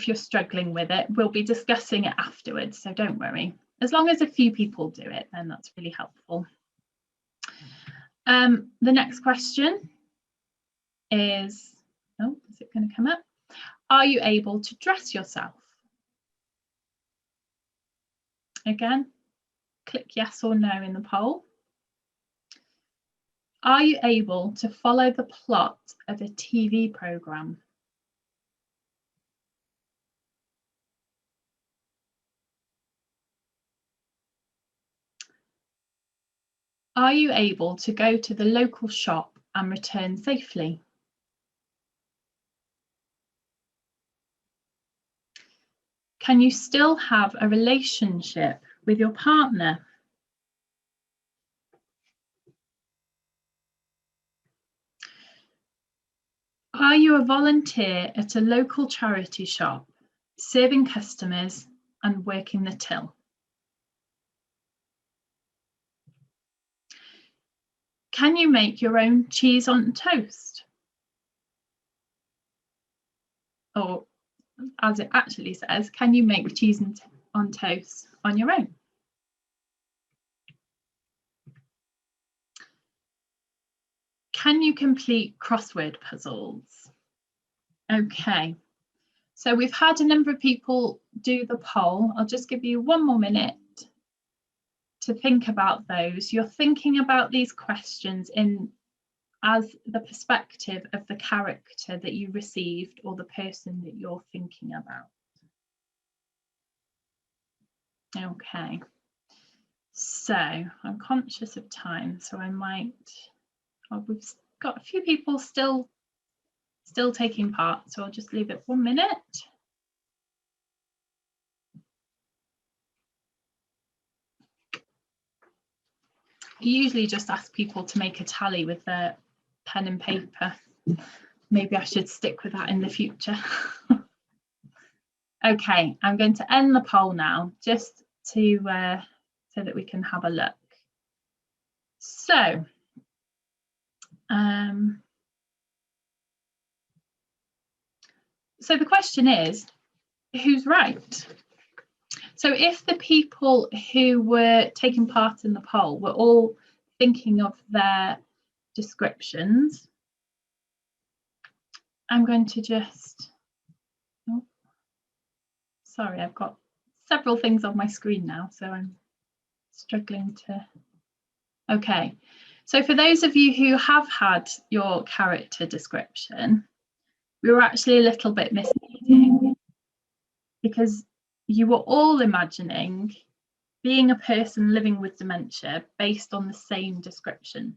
you're struggling with it. We'll be discussing it afterwards, so don't worry. As long as a few people do it, then that's really helpful. The next question is, oh, is it going to come up? Are you able to dress yourself? Again, click yes or no in the poll. Are you able to follow the plot of a TV programme? Are you able to go to the local shop and return safely? Can you still have a relationship with your partner? Are you a volunteer at a local charity shop, serving customers and working the till? Can you make your own cheese on toast? Or, as it actually says, can you make cheese on toast on your own? Can you complete crossword puzzles? Okay, So we've had a number of people do the poll. I'll just give you 1 more minute to think about those. You're thinking about these questions as the perspective of the character that you received or the person that you're thinking about. Okay, so I'm conscious of time, so I might, we've got a few people still taking part, so I'll just leave it 1 minute. I usually just ask people to make a tally with their pen and paper. Maybe I should stick with that in the future. Okay, I'm going to end the poll now, just to so that we can have a look. So, so the question is, who's right? So if the people who were taking part in the poll were all thinking of their descriptions, I'm going to just, oh, sorry, I've got several things on my screen now, so I'm struggling to, okay. So for those of you who have had your character description, we were actually a little bit misleading because you were all imagining being a person living with dementia based on the same description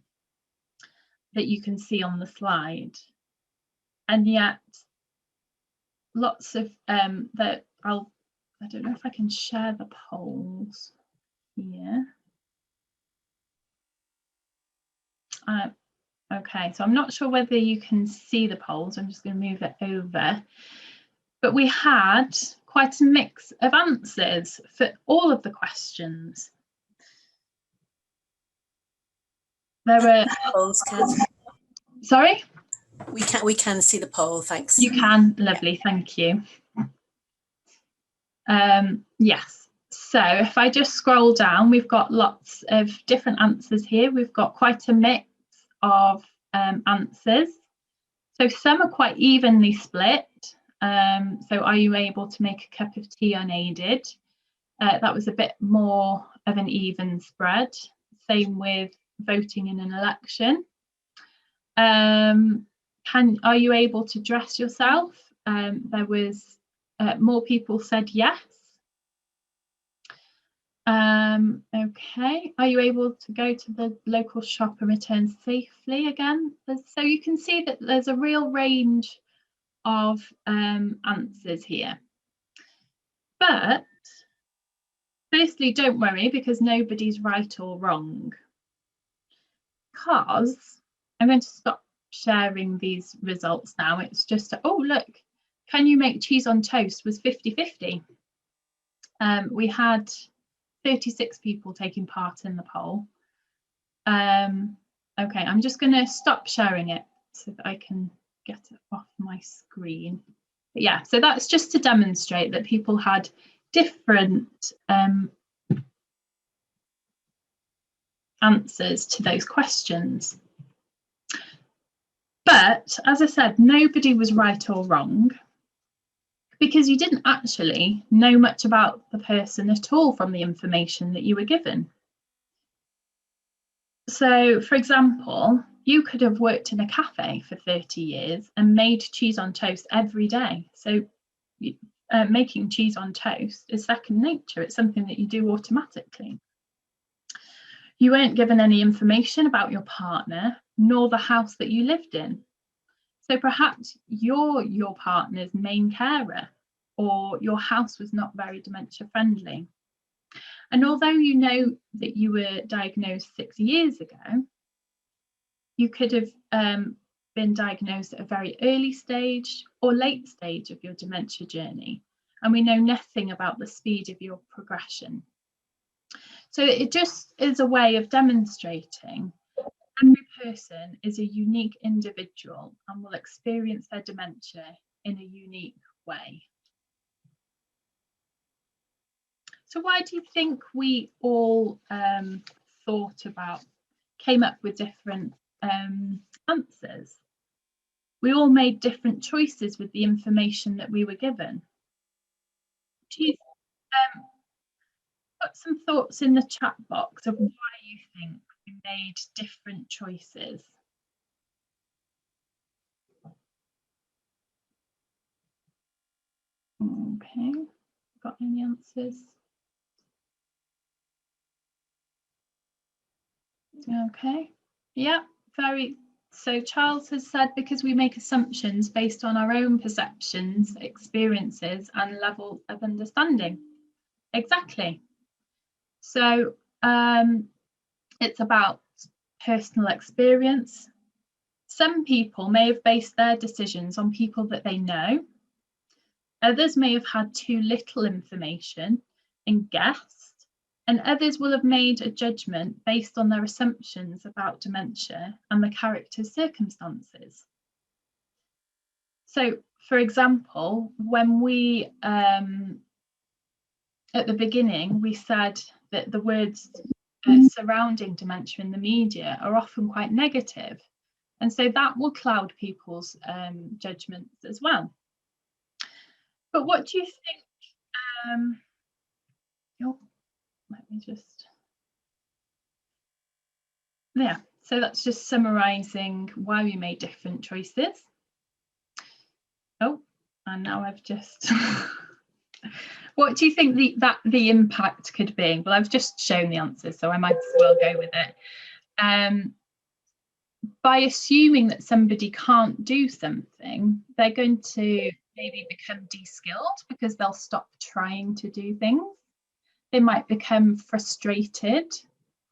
that you can see on the slide. And yet lots of I don't know if I can share the polls here. Okay, so I'm not sure whether you can see the polls. I'm just going to move it over. But we had quite a mix of answers for all of the questions. There were Polls, Kath. Sorry? We can see the poll, thanks. You can, lovely, thank you. Yes, so if I just scroll down, we've got lots of different answers here. We've got quite a mix of answers. So some are quite evenly split. So are you able to make a cup of tea unaided? That was a bit more of an even spread. Same with voting in an election. Are you able to dress yourself? There was more people said yes. Okay, are you able to go to the local shop and return safely again? So you can see that there's a real range of answers here. But firstly, don't worry, because nobody's right or wrong. Because I'm going to stop sharing these results now. It's just, oh, look, can you make cheese on toast was 50-50. We had 36 people taking part in the poll. Okay, I'm just going to stop sharing it so that I can get it off my screen. But yeah, so that's just to demonstrate that people had different answers to those questions. But as I said, nobody was right or wrong, because you didn't actually know much about the person at all from the information that you were given. So, for example, you could have worked in a cafe for 30 years and made cheese on toast every day. So making cheese on toast is second nature. It's something that you do automatically. You weren't given any information about your partner, nor the house that you lived in. So perhaps you're your partner's main carer, or your house was not very dementia friendly. And although you know that you were diagnosed 6 years ago, you could have been diagnosed at a very early stage or late stage of your dementia journey. And we know nothing about the speed of your progression. So it just is a way of demonstrating every person is a unique individual and will experience their dementia in a unique way. So why do you think we all came up with different answers? We all made different choices with the information that we were given. Do you put some thoughts in the chat box of why you think we made different choices? Okay, got any answers? Okay, yeah, so Charles has said because we make assumptions based on our own perceptions, experiences and level of understanding. Exactly. So it's about personal experience. Some people may have based their decisions on people that they know. Others may have had too little information and guessed, and others will have made a judgment based on their assumptions about dementia and the character's circumstances. So, for example, when we, at the beginning, we said that the words surrounding dementia in the media are often quite negative. And so that will cloud people's judgments as well. But what do you think? Let me just. Yeah, so that's just summarising why we made different choices. Oh, and now I've just. What do you think the impact could be? Well, I've just shown the answers, so I might as well go with it. By assuming that somebody can't do something, they're going to maybe become de-skilled because they'll stop trying to do things. They might become frustrated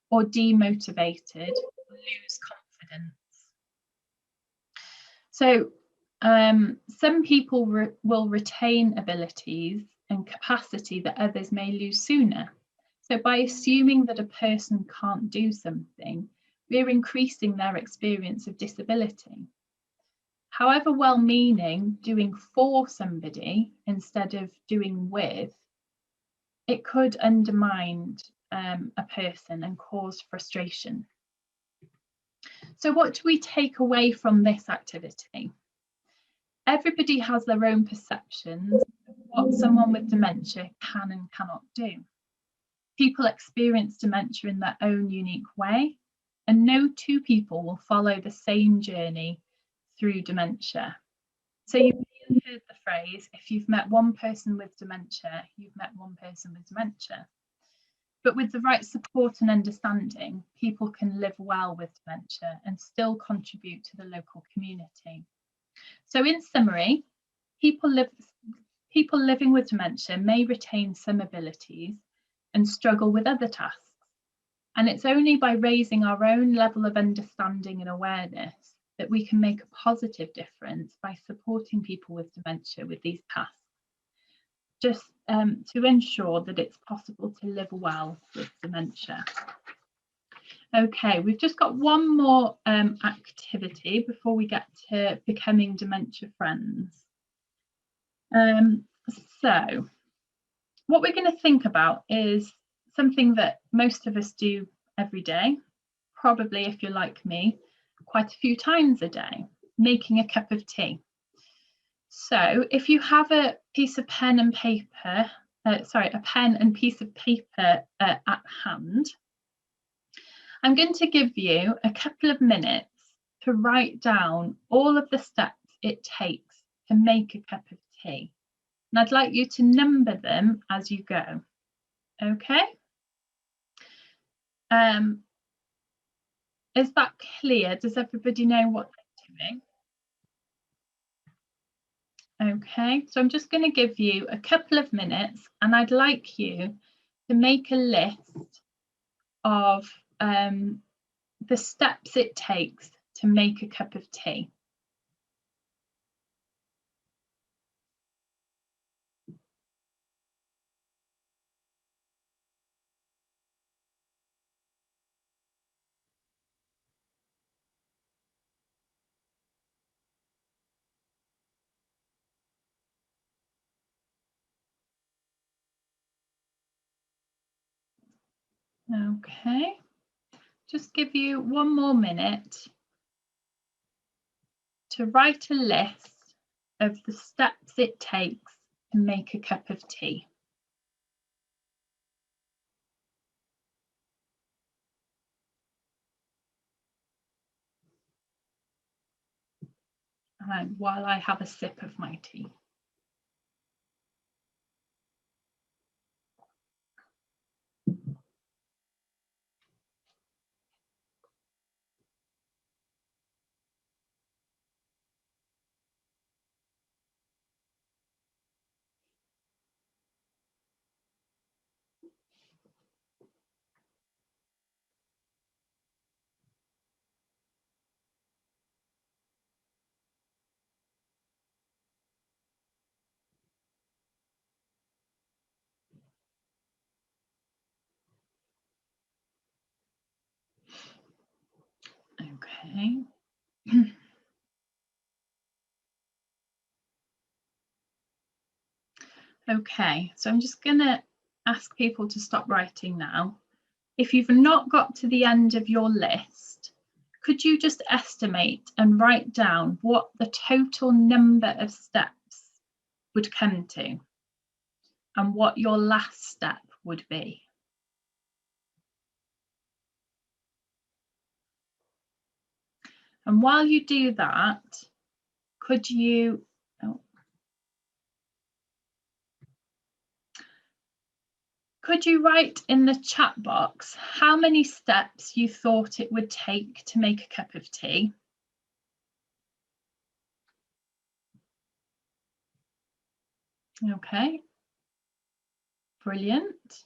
or demotivated, or lose confidence. So some people will retain abilities and capacity that others may lose sooner. So by assuming that a person can't do something, we're increasing their experience of disability. However well-meaning doing for somebody instead of doing with, it could undermine a person and cause frustration. So what do we take away from this activity? Everybody has their own perceptions of what someone with dementia can and cannot do. People experience dementia in their own unique way, and no two people will follow the same journey through dementia. So you've heard the phrase, if you've met one person with dementia, you've met one person with dementia. But with the right support and understanding, people can live well with dementia and still contribute to the local community. So in summary, people living with dementia may retain some abilities and struggle with other tasks. And it's only by raising our own level of understanding and awareness that we can make a positive difference by supporting people with dementia with these tasks, just to ensure that it's possible to live well with dementia. Okay, we've just got one more activity before we get to becoming dementia friends. So what we're going to think about is something that most of us do every day, probably if you're like me, quite a few times a day, making a cup of tea. So if you have a piece of pen and paper, a pen and piece of paper at hand, I'm going to give you a couple of minutes to write down all of the steps it takes to make a cup of tea. And I'd like you to number them as you go. Okay? Is that clear? Does everybody know what they're doing? Okay, so I'm just going to give you a couple of minutes and I'd like you to make a list of the steps it takes to make a cup of tea. Okay, just give you one more minute to write a list of the steps it takes to make a cup of tea. And while I have a sip of my tea. Okay. Okay, so I'm just going to ask people to stop writing now. If you've not got to the end of your list, could you just estimate and write down what the total number of steps would come to and what your last step would be? And while you do that, could you write in the chat box how many steps you thought it would take to make a cup of tea? Okay, brilliant.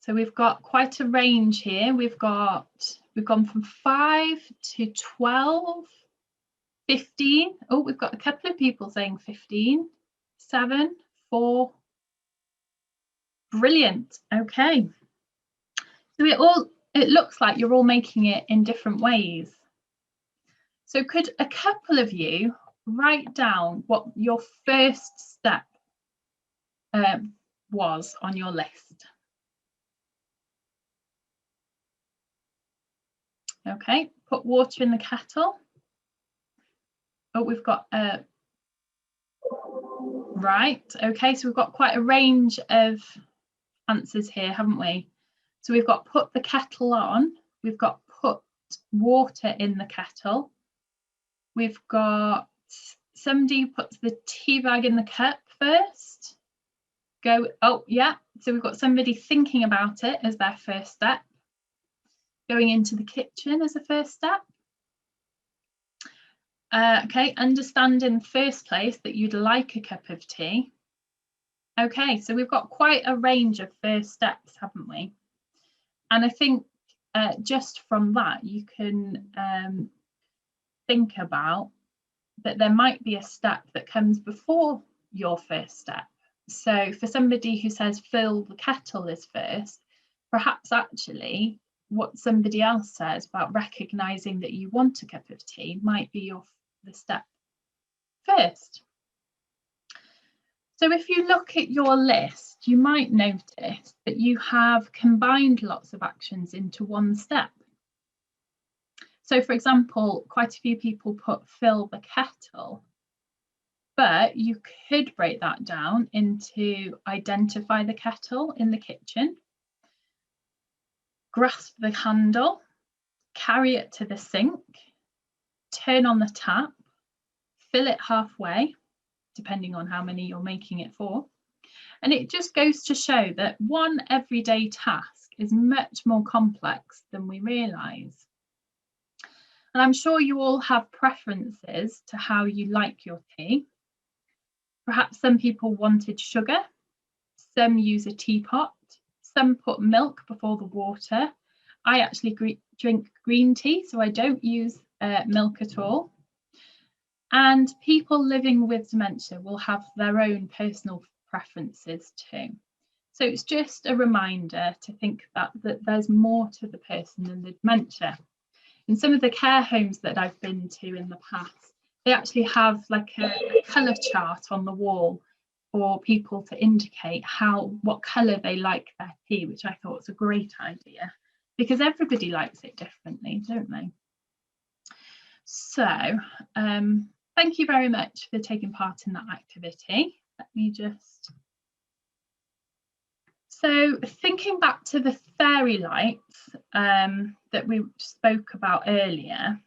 So we've got quite a range here. We've gone from 5 to 12, 15. Oh, we've got a couple of people saying 15, 7, 4. Brilliant. Okay. So it looks like you're all making it in different ways. So could a couple of you write down what your first step was on your list? Okay, put water in the kettle. Oh, we've got right. Okay, so we've got quite a range of answers here, haven't we? So we've got put the kettle on. We've got put water in the kettle. We've got somebody puts the tea bag in the cup first. Oh yeah. So we've got somebody thinking about it as their first step. Going into the kitchen as a first step. Okay, understand in the first place that you'd like a cup of tea. Okay, so we've got quite a range of first steps, haven't we? And I think just from that, you can think about that there might be a step that comes before your first step. So for somebody who says fill the kettle is first, perhaps actually what somebody else says about recognizing that you want a cup of tea might be the step first. So if you look at your list, you might notice that you have combined lots of actions into one step. So for example, quite a few people put fill the kettle, but you could break that down into identify the kettle in the kitchen, grasp the handle, carry it to the sink, turn on the tap, fill it halfway, depending on how many you're making it for. And it just goes to show that one everyday task is much more complex than we realise. And I'm sure you all have preferences to how you like your tea. Perhaps some people wanted sugar, some use a teapot, some put milk before the water. I actually drink green tea, so I don't use milk at all. And people living with dementia will have their own personal preferences too. So it's just a reminder to think that there's more to the person than the dementia. In some of the care homes that I've been to in the past, they actually have like a colour chart on the wall for people to indicate what colour they like their tea, which I thought was a great idea because everybody likes it differently, don't they? So thank you very much for taking part in that activity. Let me just... So thinking back to the fairy lights that we spoke about earlier,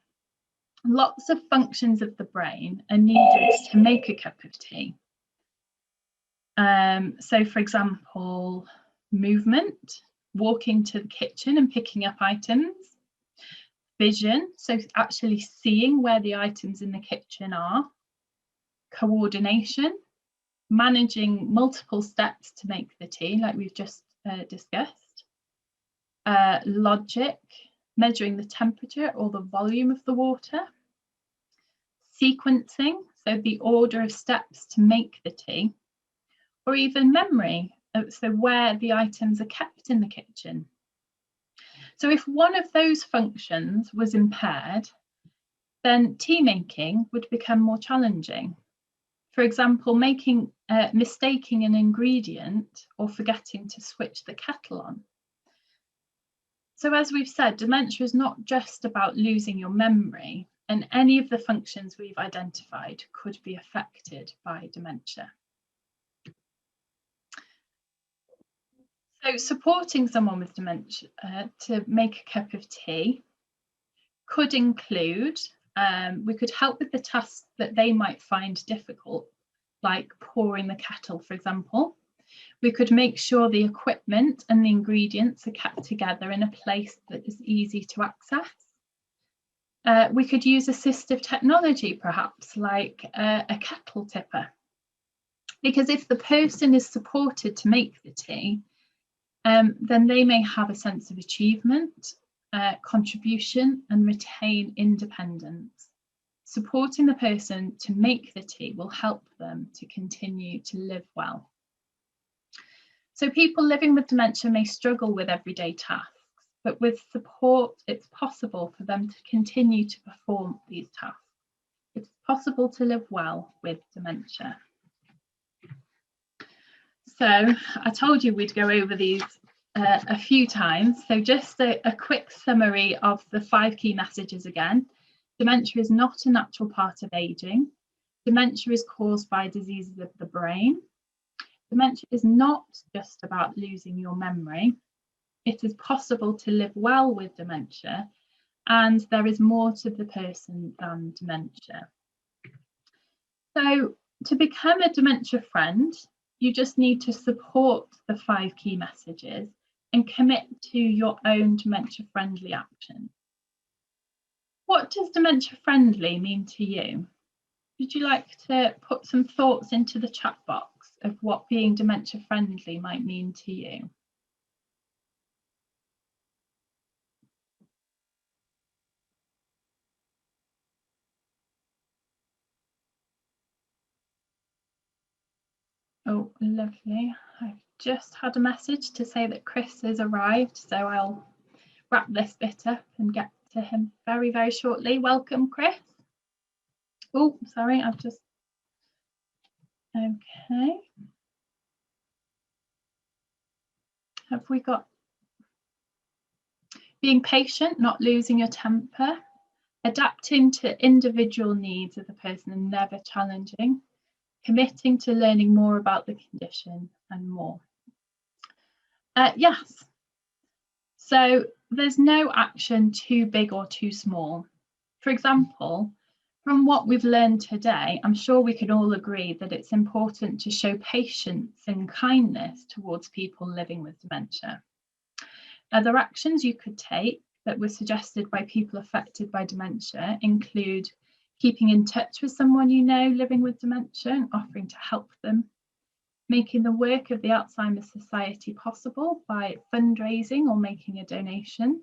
lots of functions of the brain are needed to make a cup of tea. So for example, movement, walking to the kitchen and picking up items, vision, so actually seeing where the items in the kitchen are, coordination, managing multiple steps to make the tea, like we've just discussed, logic, measuring the temperature or the volume of the water, sequencing, so the order of steps to make the tea, or even memory, so where the items are kept in the kitchen. So if one of those functions was impaired, then tea making would become more challenging. For example, mistaking an ingredient or forgetting to switch the kettle on. So as we've said, dementia is not just about losing your memory, and any of the functions we've identified could be affected by dementia. So supporting someone with dementia to make a cup of tea could include, we could help with the tasks that they might find difficult, like pouring the kettle, for example. We could make sure the equipment and the ingredients are kept together in a place that is easy to access. We could use assistive technology, perhaps, like a kettle tipper. Because if the person is supported to make the tea, then they may have a sense of achievement, contribution, and retain independence. Supporting the person to make the tea will help them to continue to live well. So people living with dementia may struggle with everyday tasks, but with support, it's possible for them to continue to perform these tasks. It's possible to live well with dementia. So I told you we'd go over these a few times. So just a quick summary of the 5 key messages again. Dementia is not a natural part of aging. Dementia is caused by diseases of the brain. Dementia is not just about losing your memory. It is possible to live well with dementia, and there is more to the person than dementia. So to become a dementia friend, you just need to support the 5 key messages and commit to your own dementia friendly action. What does dementia friendly mean to you? Would you like to put some thoughts into the chat box of what being dementia friendly might mean to you? Oh, lovely. I've just had a message to say that Chris has arrived, so I'll wrap this bit up and get to him very, very shortly. Welcome, Chris. Oh, sorry, I've just... Okay. Have we got being patient, not losing your temper, adapting to individual needs of the person and never challenging, committing to learning more about the condition and more. Yes. So there's no action too big or too small. For example, from what we've learned today, I'm sure we can all agree that it's important to show patience and kindness towards people living with dementia. Other actions you could take that were suggested by people affected by dementia include keeping in touch with someone you know living with dementia and offering to help them, making the work of the Alzheimer's Society possible by fundraising or making a donation,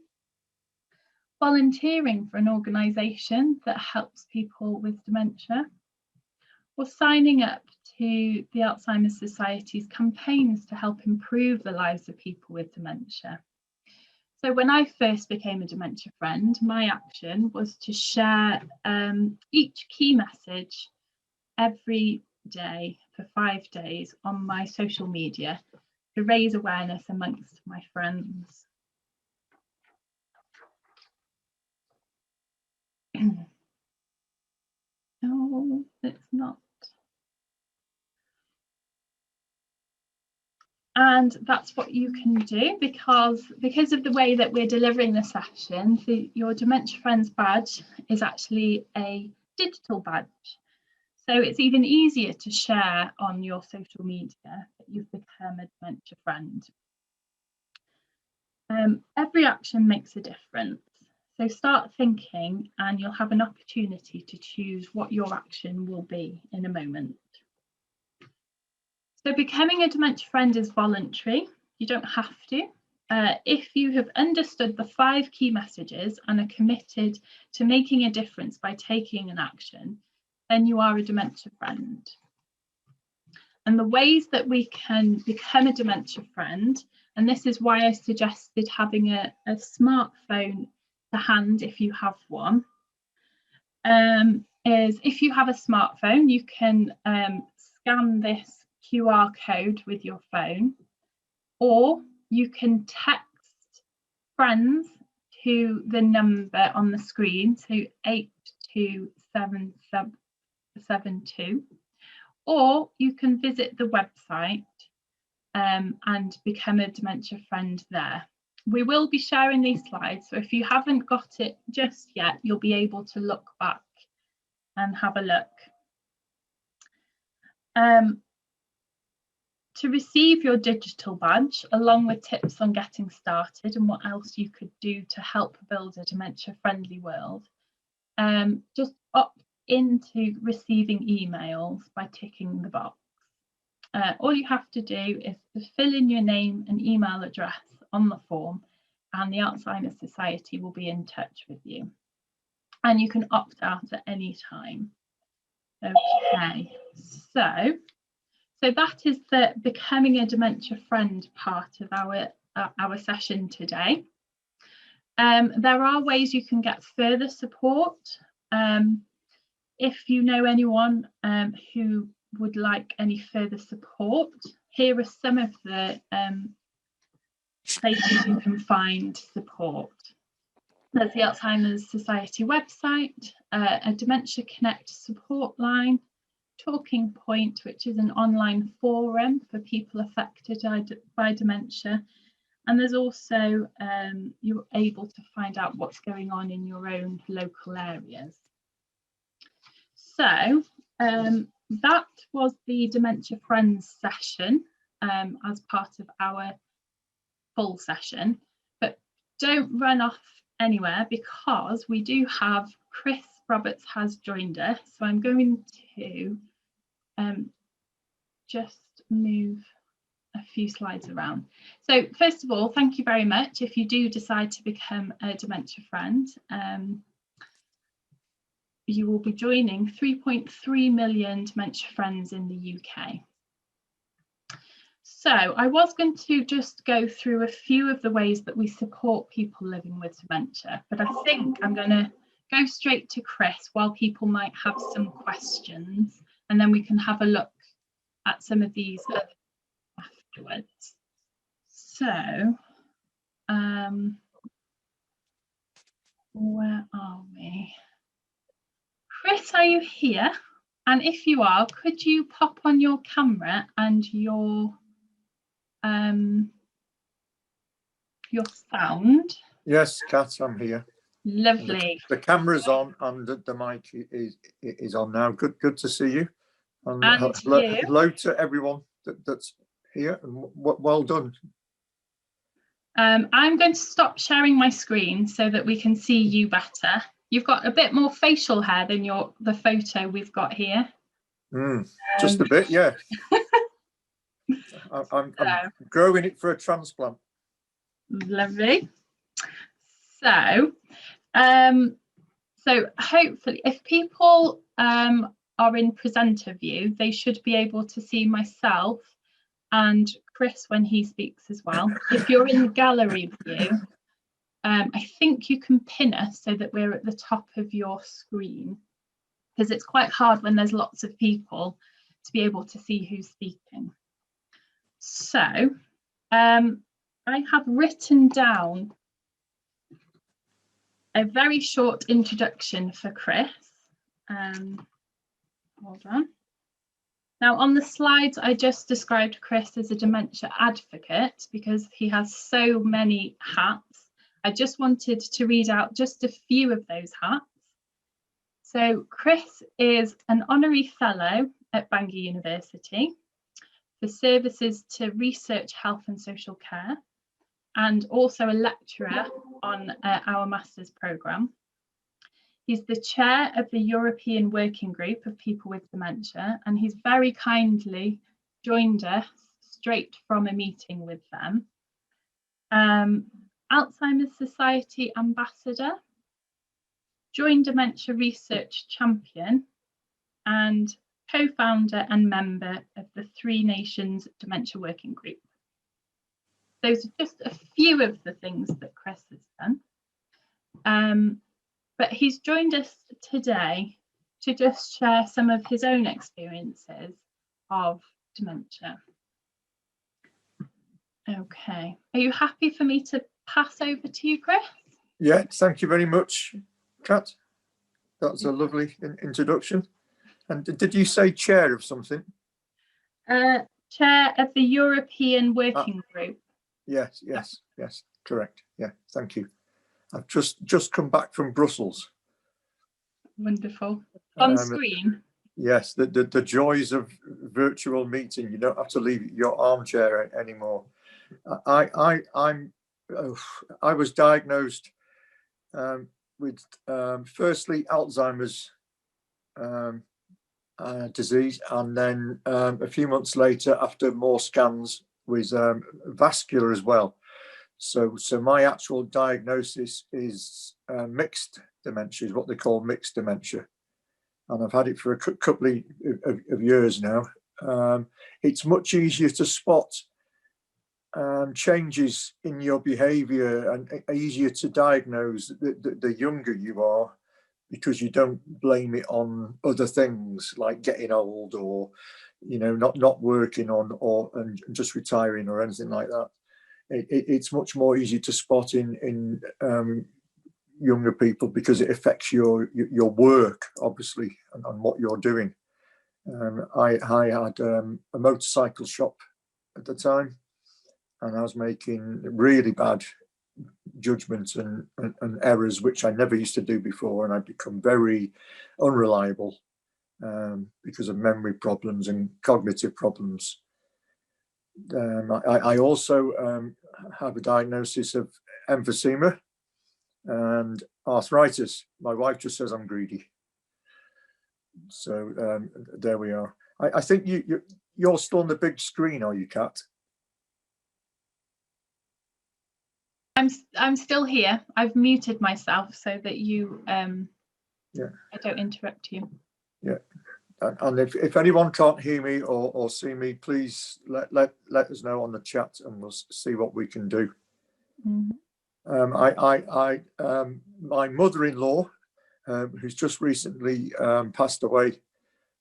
volunteering for an organisation that helps people with dementia, or signing up to the Alzheimer's Society's campaigns to help improve the lives of people with dementia. So when I first became a dementia friend, my action was to share each key message every day for 5 days on my social media to raise awareness amongst my friends. Oh, it's not. And that's what you can do because of the way that we're delivering the session, your Dementia Friends badge is actually a digital badge. So it's even easier to share on your social media that you've become a Dementia Friend. Every action makes a difference. So start thinking and you'll have an opportunity to choose what your action will be in a moment. So becoming a Dementia Friend is voluntary. You don't have to. If you have understood the 5 key messages and are committed to making a difference by taking an action, then you are a Dementia Friend. And the ways that we can become a Dementia Friend, and this is why I suggested having a smartphone to hand if you have one, is if you have a smartphone, you can scan this QR code with your phone, or you can text friends to the number on the screen, so 82772, or you can visit the website and become a Dementia Friend there. We will be sharing these slides, so if you haven't got it just yet, you'll be able to look back and have a look. To receive your digital badge, along with tips on getting started and what else you could do to help build a dementia-friendly world, just opt into receiving emails by ticking the box. All you have to do is to fill in your name and email address on the form, and the Alzheimer's Society will be in touch with you. And you can opt out at any time. Okay, so that is the becoming a Dementia Friend part of our session today. There are ways you can get further support. If you know anyone who would like any further support, here are some of the places you can find support. There's the Alzheimer's Society website, a Dementia Connect support line, Talking Point, which is an online forum for people affected by dementia, and there's also you're able to find out what's going on in your own local areas. So that was the Dementia Friends session as part of our full session, but don't run off anywhere because we do have Chris Roberts has joined us, so I'm going to just move a few slides around. So first of all, thank you very much. If you do decide to become a Dementia Friend, you will be joining 3.3 million Dementia Friends in the UK. So I was going to just go through a few of the ways that we support people living with dementia, but I think I'm going to go straight to Chris while people might have some questions, and then we can have a look at some of these afterwards. So where are we? Chris, are you here? And if you are, could you pop on your camera and your sound? Yes, Kat, I'm here. Lovely. The camera's on and the mic is on now. Good to see you. And hello to everyone that's here, and well done. I'm going to stop sharing my screen so that we can see you better. You've got a bit more facial hair than the photo we've got here. Just a bit, yeah. I'm growing it for a transplant. Lovely. So hopefully if people are in presenter view, they should be able to see myself and Chris when he speaks as well. If you're in the gallery view, I think you can pin us so that we're at the top of your screen, because it's quite hard when there's lots of people to be able to see who's speaking. So I have written down a very short introduction for Chris. Hold on. Now, on the slides, I just described Chris as a dementia advocate because he has so many hats. I just wanted to read out just a few of those hats. So Chris is an honorary fellow at Bangor University for services to research health and social care, and also a lecturer on our master's programme. He's the chair of the European Working Group of People with Dementia, and he's very kindly joined us straight from a meeting with them. Alzheimer's Society Ambassador, joint Dementia Research Champion, and co-founder and member of the Three Nations Dementia Working Group. Those are just a few of the things that Chris has done. But he's joined us today to just share some of his own experiences of dementia. Okay, are you happy for me to pass over to you, Chris? Yeah, thank you very much, Kat. That's a lovely introduction. And did you say chair of something? Chair of the European Working Group. Yes, correct. Yeah, thank you. I've just come back from Brussels. Wonderful. On screen? Yes, the joys of virtual meeting. You don't have to leave your armchair anymore. I was diagnosed with firstly Alzheimer's disease, and then a few months later, after more scans, with vascular as well. So my actual diagnosis is mixed dementia, is what they call mixed dementia. And I've had it for a couple of years now. It's much easier to spot changes in your behaviour and easier to diagnose the younger you are, because you don't blame it on other things like getting old or, you know, not working and just retiring or anything like that. It's much more easy to spot in younger people because it affects your work, obviously, and what you're doing. I had a motorcycle shop at the time, and I was making really bad judgments and errors, which I never used to do before, and I'd become very unreliable because of memory problems and cognitive problems. I also have a diagnosis of emphysema and arthritis. My wife just says I'm greedy. So there we are. I think you're still on the big screen, are you, Kat? I'm still here. I've muted myself so that you I don't interrupt you. Yeah. And if anyone can't hear me or see me, please let us know on the chat, and we'll see what we can do. Mm-hmm. My mother-in-law, who's just recently passed away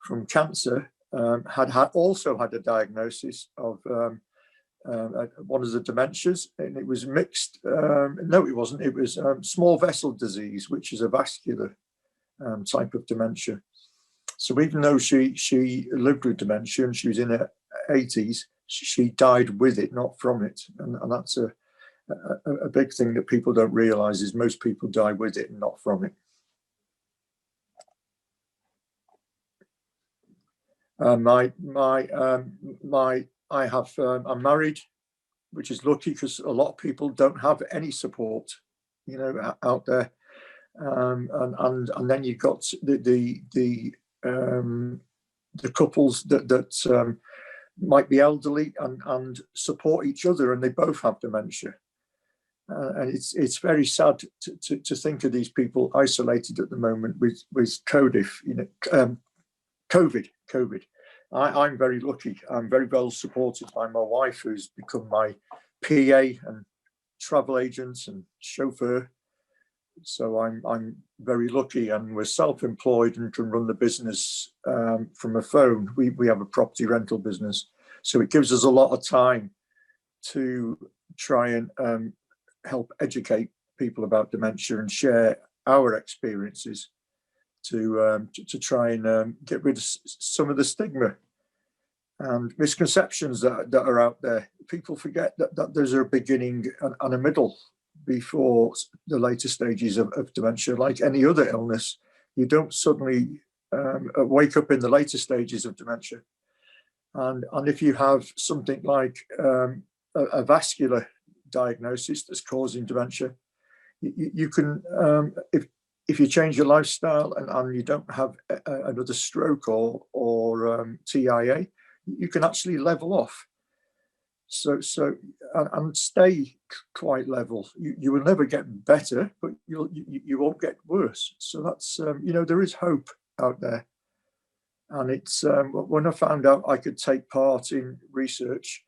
from cancer, also had a diagnosis of one of the dementias, and it was mixed. No, it wasn't. It was small vessel disease, which is a vascular type of dementia. So even though she lived with dementia and she was in her 80s, she died with it, not from it. And that's a big thing that people don't realise, is most people die with it and not from it. I'm married, which is lucky because a lot of people don't have any support, you know, out there. And then you've got the couples that might be elderly and support each other, and they both have dementia. And it's very sad to think of these people isolated at the moment with COVID. I'm very lucky. I'm very well supported by my wife, who's become my PA and travel agent and chauffeur. So I'm very lucky, and we're self-employed and can run the business from a phone. We have a property rental business, so it gives us a lot of time to try and help educate people about dementia and share our experiences. to try and get rid of some of the stigma and misconceptions that are out there. People forget that there's a beginning and a middle before the later stages of dementia. Like any other illness, you don't suddenly wake up in the later stages of dementia. And if you have something like a vascular diagnosis that's causing dementia, you can, if you change your lifestyle and you don't have another stroke or TIA, you can actually level off. So and stay quite level. You will never get better, but you won't get worse. So that's there is hope out there. And it's when I found out I could take part in research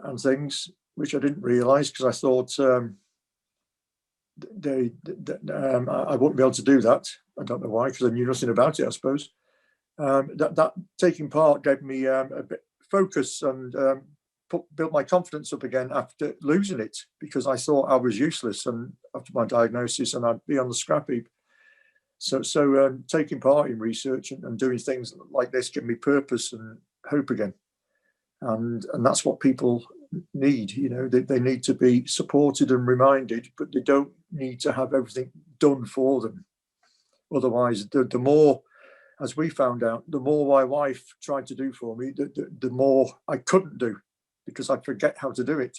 and things, which I didn't realise, because I thought I wouldn't be able to do that. I don't know why, because I knew nothing about it, I suppose. That taking part gave me a bit focus and built my confidence up again after losing it, because I thought I was useless and after my diagnosis and I'd be on the scrap heap. So taking part in research and doing things like this give me purpose and hope again. And that's what people need. They need to be supported and reminded, but they don't need to have everything done for them. Otherwise, the more, as we found out, the more my wife tried to do for me, the more I couldn't do, because I forget how to do it.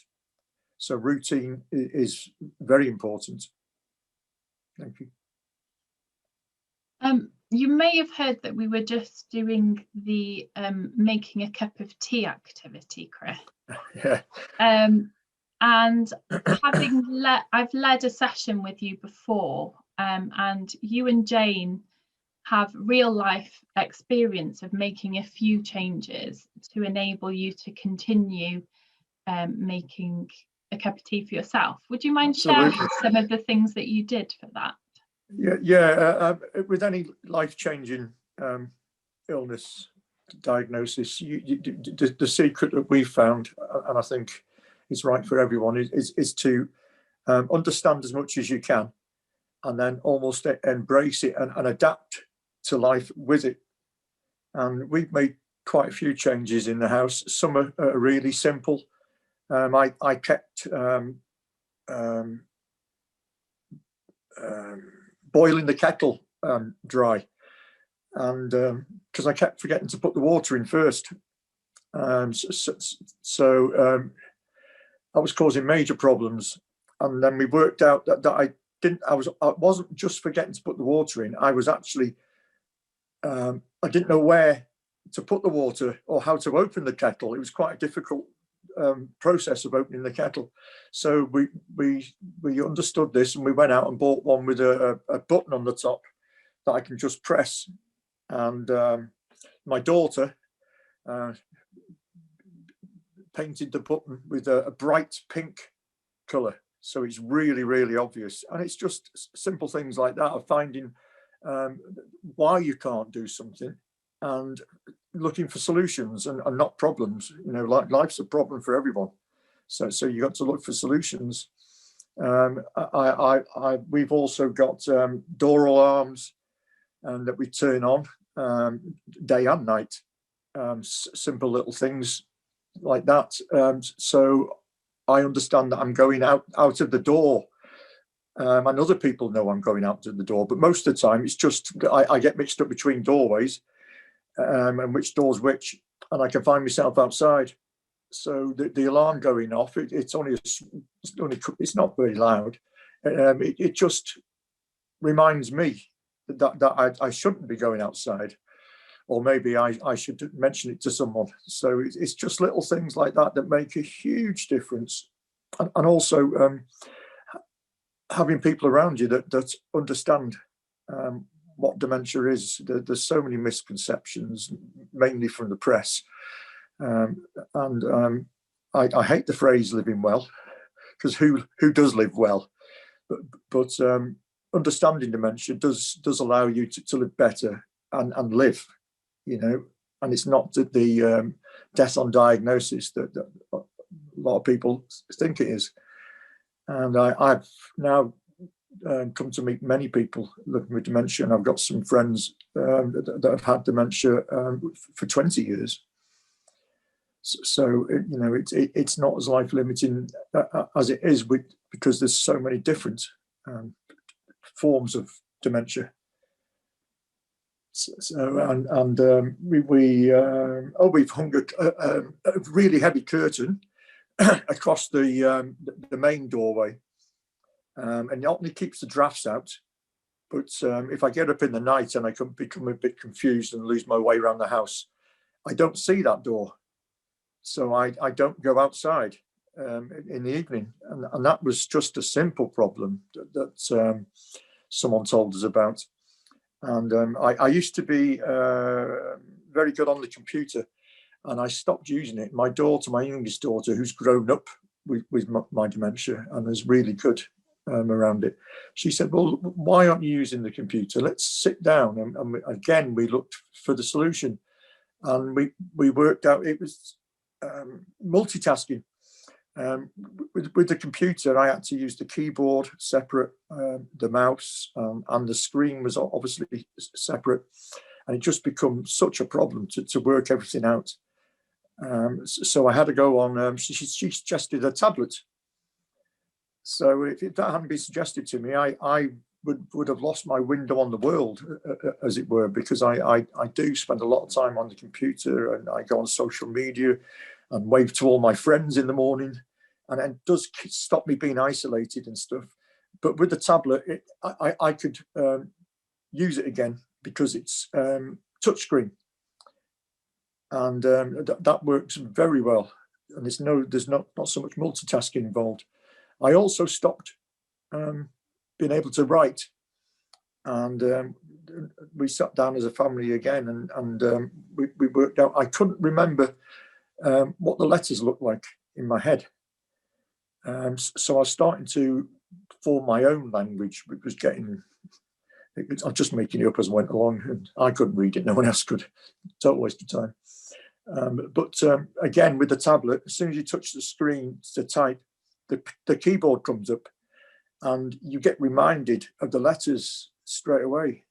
So routine is very important. Thank you. You may have heard that we were just doing the making a cup of tea activity, Chris. Yeah. And I've led a session with you before, and you and Jane have real life experience of making a few changes to enable you to continue making a cup of tea for yourself. Would you mind sharing some of the things that you did for that? Yeah. With any life-changing illness diagnosis, the secret that we've found, and I think it's right for everyone, is to understand as much as you can, and then almost embrace it and adapt to life with it. And we've made quite a few changes in the house. Some are really simple. I kept boiling the kettle dry, and because I kept forgetting to put the water in first, so that was causing major problems. And then we worked out that I wasn't just forgetting to put the water in. I was actually I didn't know where to put the water or how to open the kettle. It was quite a difficult process of opening the kettle. So we understood this, and we went out and bought one with a button on the top that I can just press. And my daughter painted the button with a bright pink colour, so it's really, really obvious. And it's just simple things like that of finding why you can't do something and looking for solutions and not problems. Like life's a problem for everyone, so you got to look for solutions. We've also got door alarms that we turn on day and night, simple little things like that. So I understand that I'm going out of the door, and other people know I'm going out of the door, but most of the time it's just I get mixed up between doorways and which door's which, and I can find myself outside. So the alarm going off, it's not very loud. It just reminds me that I shouldn't be going outside, or maybe I should mention it to someone. So it's just little things like that that make a huge difference. And also having people around you that understand what dementia is. There's so many misconceptions, mainly from the press. And I hate the phrase living well, because who does live well? But understanding dementia does allow you to live better and live, and it's not the death on diagnosis that a lot of people think it is. And I've now come to meet many people living with dementia, and I've got some friends that have had dementia for 20 years. So it's not as life limiting as it is because there's so many different forms of dementia. We've hung a really heavy curtain across the main doorway, and it not only keeps the drafts out, but if I get up in the night and I can become a bit confused and lose my way around the house, I don't see that door. So I don't go outside in the evening. And that was just a simple problem that someone told us about. And I used to be very good on the computer, and I stopped using it. My youngest daughter, who's grown up with my dementia and is really good around it, she said, well, why aren't you using the computer? Let's sit down. And again, we looked for the solution. And we worked out it was multitasking. With the computer, I had to use the keyboard separate, the mouse, and the screen was obviously separate. And it just becomes such a problem to work everything out. So I had to go on, she suggested a tablet. So if that hadn't been suggested to me, I would have lost my window on the world, as it were, because I do spend a lot of time on the computer, and I go on social media and wave to all my friends in the morning, and it does stop me being isolated and stuff. But with the tablet, I could use it again because it's touchscreen, and that works very well. And there's not so much multitasking involved. I also stopped being able to write, and we sat down as a family again, and we worked out. I couldn't remember what the letters looked like in my head, so I was starting to form my own language, which was I was just making it up as I went along, and I couldn't read it, no one else could. Total waste of time. But again, with the tablet, as soon as you touch the screen to type, the keyboard comes up, and you get reminded of the letters straight away.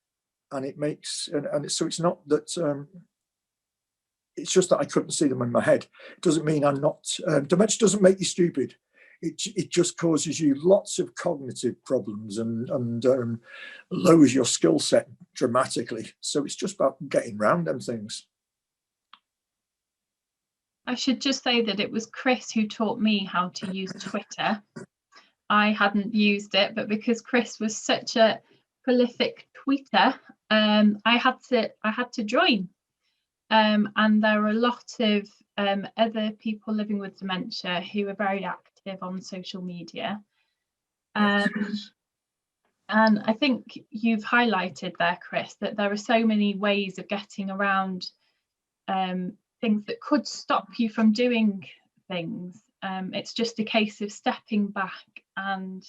And it makes, so it's not that, it's just that I couldn't see them in my head. It doesn't mean I'm not, dementia doesn't make you stupid. It just causes you lots of cognitive problems and lowers your skill set dramatically. So it's just about getting around them things. I should just say that it was Chris who taught me how to use Twitter. I hadn't used it, but because Chris was such a prolific tweeter, I had to join. And there are a lot of other people living with dementia who are very active on social media. And I think you've highlighted there, Chris, that there are so many ways of getting around things that could stop you from doing things. It's just a case of stepping back and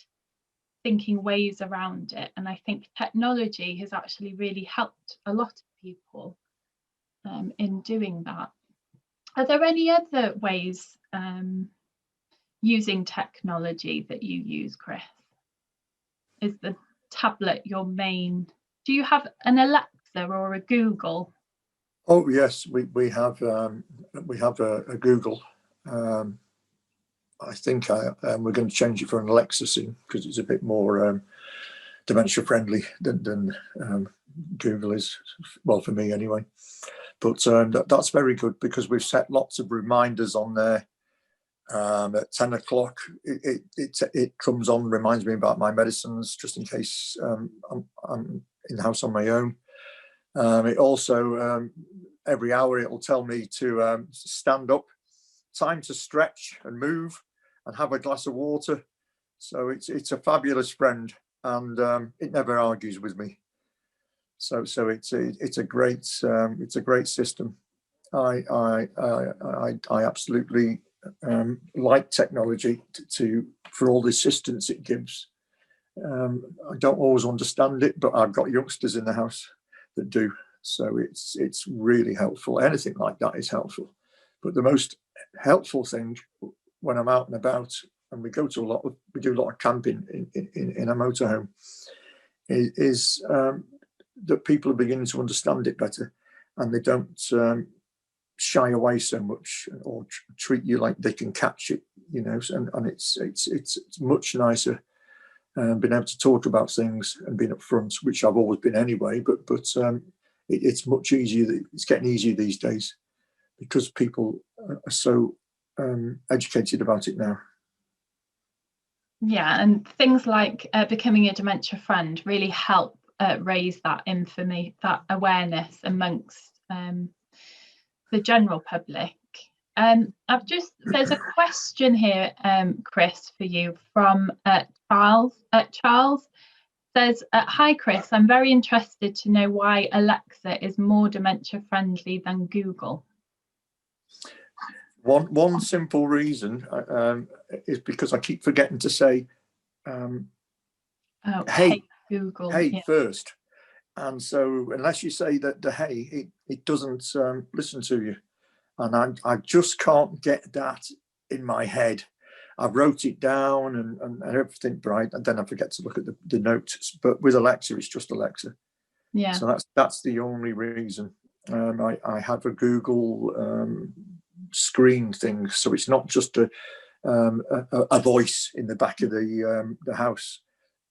thinking ways around it. And I think technology has actually really helped a lot of people in doing that. Are there any other ways using technology that you use, Chris? Is the tablet your main? Do you have an Alexa or a Google? Oh yes, we have a Google. I think we're going to change it for an Alexa soon because it's a bit more dementia friendly than Google is. Well, for me anyway. But that's very good because we've set lots of reminders on there. At 10 o'clock, it comes on, reminds me about my medicines, just in case I'm in the house on my own. It also, every hour, it will tell me to stand up, time to stretch and move and have a glass of water. So it's a fabulous friend, and it never argues with me. So it's a great system. I absolutely like technology for all the assistance it gives. I don't always understand it, but I've got youngsters in the house that do. So it's really helpful. Anything like that is helpful. But the most helpful thing when I'm out and about and we do a lot of camping in a motorhome, is that people are beginning to understand it better, and they don't shy away so much or treat you like they can catch it, you know. And it's much nicer being able to talk about things and being upfront, which I've always been anyway. But it's much easier. It's getting easier these days because people are so educated about it now. Yeah, and things like becoming a dementia friend really help raise that that awareness amongst the general public. There's a question here, Chris, for you from Charles. Charles says, "Hi Chris, I'm very interested to know why Alexa is more dementia friendly than Google." One simple reason is because I keep forgetting to say, hey Google, hey, yeah. first. And so unless you say that the hey, it doesn't listen to you. And I just can't get that in my head. I wrote it down and everything right, and then I forget to look at the notes. But with Alexa, it's just Alexa. Yeah. So that's the only reason. I have a Google screen thing, so it's not just a voice in the back of the house.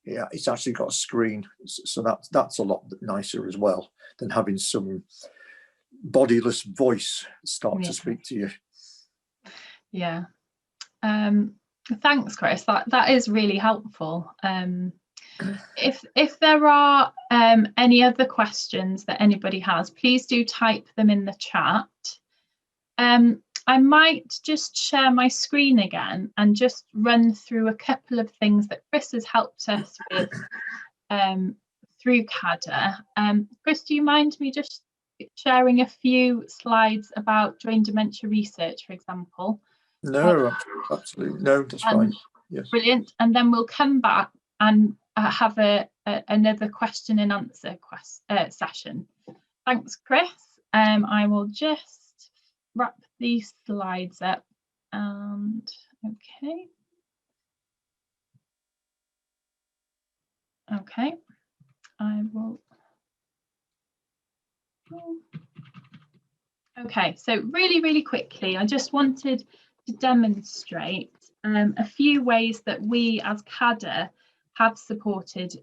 Yeah, it's actually got a screen, so that's a lot nicer as well than having some bodiless voice start to speak to you. Yeah. Thanks, Chris. That is really helpful. If there are any other questions that anybody has, please do type them in the chat. I might just share my screen again and just run through a couple of things that Chris has helped us with through CADA. Chris, do you mind me just sharing a few slides about joint dementia research, for example? No, absolutely. No, that's fine. Yes. Brilliant. And then we'll come back and have another question and answer session. Thanks, Chris. I will just wrap these slides up and okay, I will. Okay, so really quickly, I just wanted to demonstrate a few ways that we as CADA have supported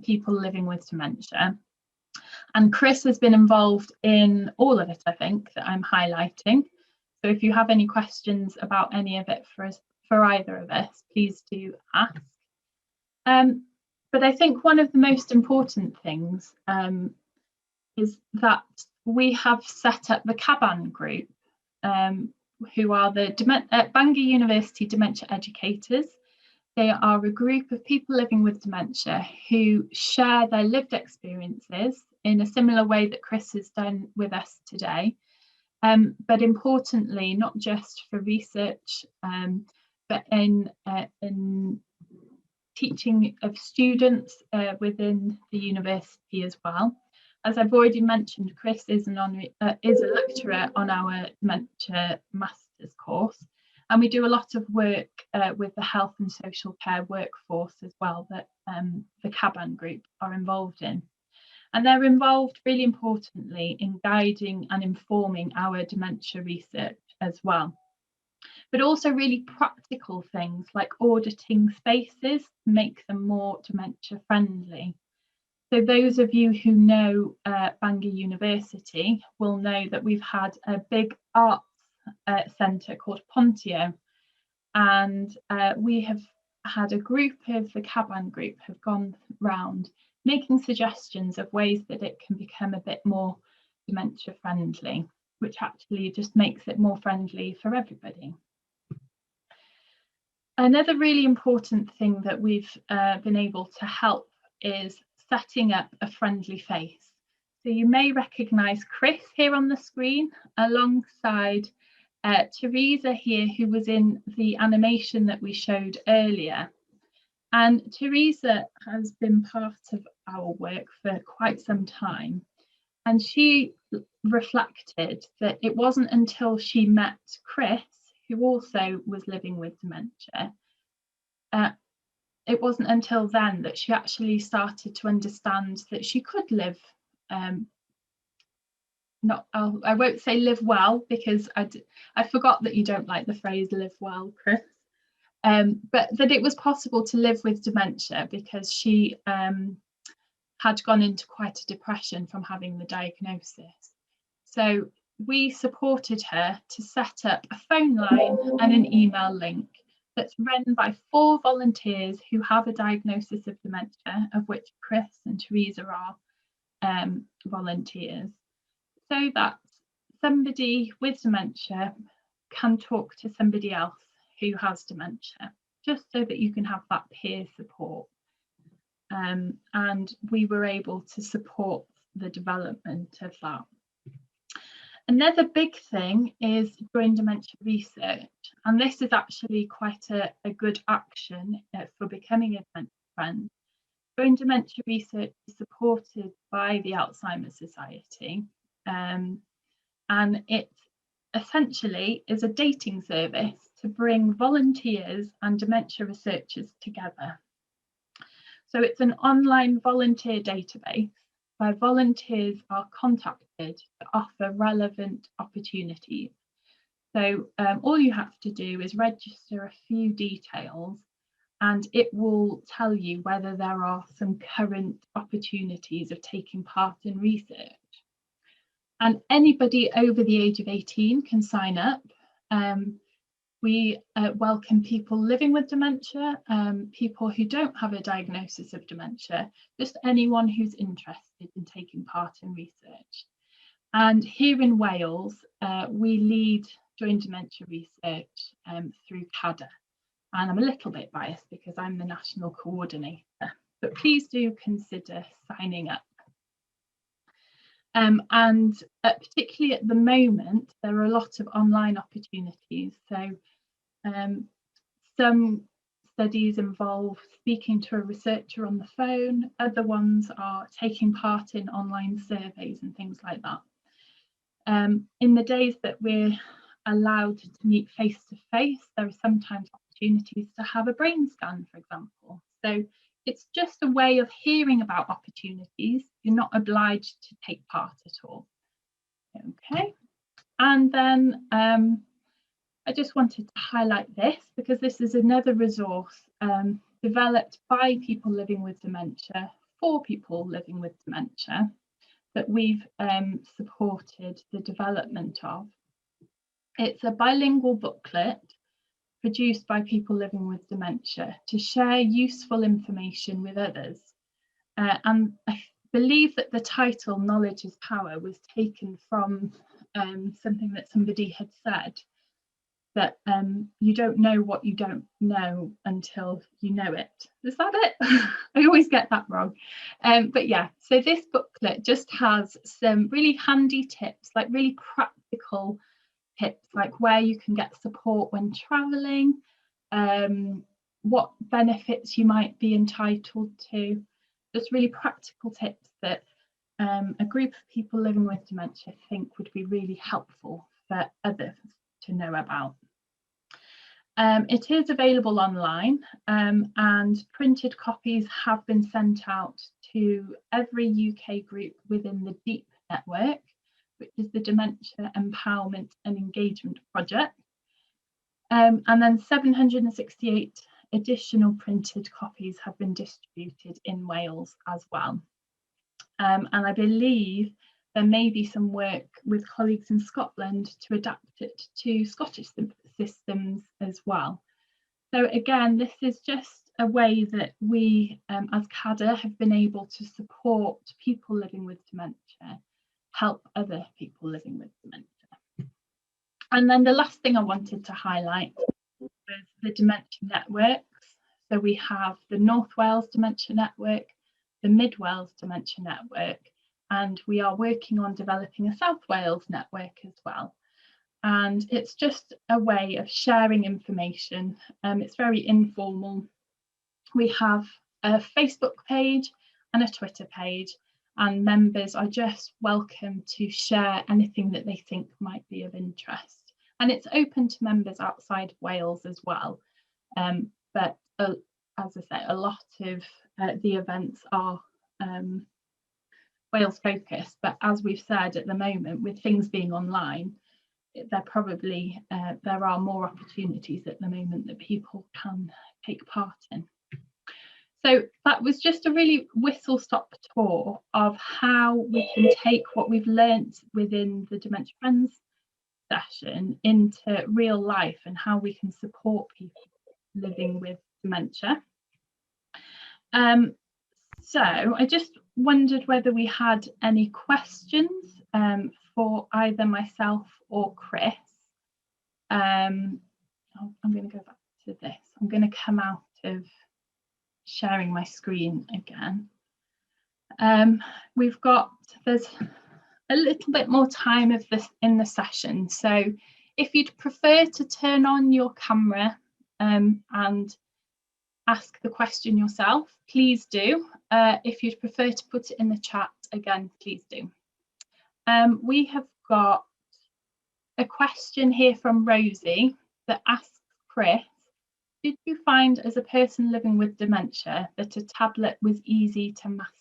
people living with dementia. And Chris has been involved in all of it, I think, that I'm highlighting. So if you have any questions about any of it for either of us, please do ask. But I think one of the most important things is that we have set up the CABAN group, who are the Bangor University Dementia Educators. They are a group of people living with dementia who share their lived experiences in a similar way that Chris has done with us today. But importantly, not just for research, but in teaching of students within the university as well. As I've already mentioned, Chris is a lecturer on our Dementia Masters course, and we do a lot of work with the health and social care workforce as well that the CABAN group are involved in. And they're involved really importantly in guiding and informing our dementia research as well. But also really practical things like auditing spaces to make them more dementia friendly. So those of you who know Bangor University will know that we've had a big arts centre called Pontio, and we have had a group of the CABAN group have gone round making suggestions of ways that it can become a bit more dementia friendly, which actually just makes it more friendly for everybody. Another really important thing that we've been able to help is setting up a friendly face. So you may recognise Chris here on the screen alongside Teresa here, who was in the animation that we showed earlier. And Teresa has been part of our work for quite some time. And she reflected that it wasn't until she met Chris, who also was living with dementia, it wasn't until then that she actually started to understand that she could live, I won't say live well, because I forgot that you don't like the phrase live well, Chris, but that it was possible to live with dementia, because she had gone into quite a depression from having the diagnosis. So we supported her to set up a phone line and an email link that's run by 4 volunteers who have a diagnosis of dementia, of which Chris and Teresa are volunteers, so that somebody with dementia can talk to somebody else who has dementia, just so that you can have that peer support. And we were able to support the development of that. Another big thing is join dementia research, and this is actually quite a good action for becoming a dementia friend. Join dementia research is supported by the Alzheimer Society, and it essentially is a dating service to bring volunteers and dementia researchers together. So it's an online volunteer database where volunteers are contacted to offer relevant opportunities. So all you have to do is register a few details, and it will tell you whether there are some current opportunities of taking part in research. And anybody over the age of 18 can sign up. We welcome people living with dementia, people who don't have a diagnosis of dementia, just anyone who's interested in taking part in research. And here in Wales, we lead Join Dementia Research through CADA. And I'm a little bit biased because I'm the national coordinator, but please do consider signing up. And particularly at the moment, there are a lot of online opportunities. So some studies involve speaking to a researcher on the phone, other ones are taking part in online surveys and things like that. In the days that we're allowed to meet face to face, there are sometimes opportunities to have a brain scan, for example. So it's just a way of hearing about opportunities. You're not obliged to take part at all. Okay, and then I just wanted to highlight this because this is another resource developed by people living with dementia for people living with dementia that we've supported the development of. It's a bilingual booklet produced by people living with dementia to share useful information with others. And I believe that the title Knowledge is Power was taken from something that somebody had said, that you don't know what you don't know until you know it. Is that it? I always get that wrong. But yeah, so this booklet just has some really handy tips, like really practical tips, like where you can get support when traveling, what benefits you might be entitled to, just really practical tips that a group of people living with dementia think would be really helpful for others to know about. It is available online, and printed copies have been sent out to every UK group within the DEEP network, which is the Dementia Empowerment and Engagement Project. And then 768 additional printed copies have been distributed in Wales as well. And I believe there may be some work with colleagues in Scotland to adapt it to Scottish systems as well. So again, this is just a way that we as CADA have been able to support people living with dementia, help other people living with dementia. And then the last thing I wanted to highlight was the dementia networks. So we have the North Wales Dementia Network, the Mid Wales Dementia Network, and we are working on developing a South Wales network as well. And it's just a way of sharing information. It's very informal. We have a Facebook page and a Twitter page, and members are just welcome to share anything that they think might be of interest. And it's open to members outside of Wales as well. But as I say, a lot of the events are Wales focused, but as we've said, at the moment, with things being online, there are more opportunities at the moment that people can take part in. So that was just a really whistle-stop tour of how we can take what we've learnt within the Dementia Friends session into real life and how we can support people living with dementia. So I just wondered whether we had any questions for either myself or Chris. I'm going to go back to this. I'm going to come out of sharing my screen again. There's a little bit more time of this in the session, so if you'd prefer to turn on your camera and ask the question yourself, please do. If you'd prefer to put it in the chat, again, please do. We have got a question here from Rosie that asks Chris, did you find as a person living with dementia that a tablet was easy to master?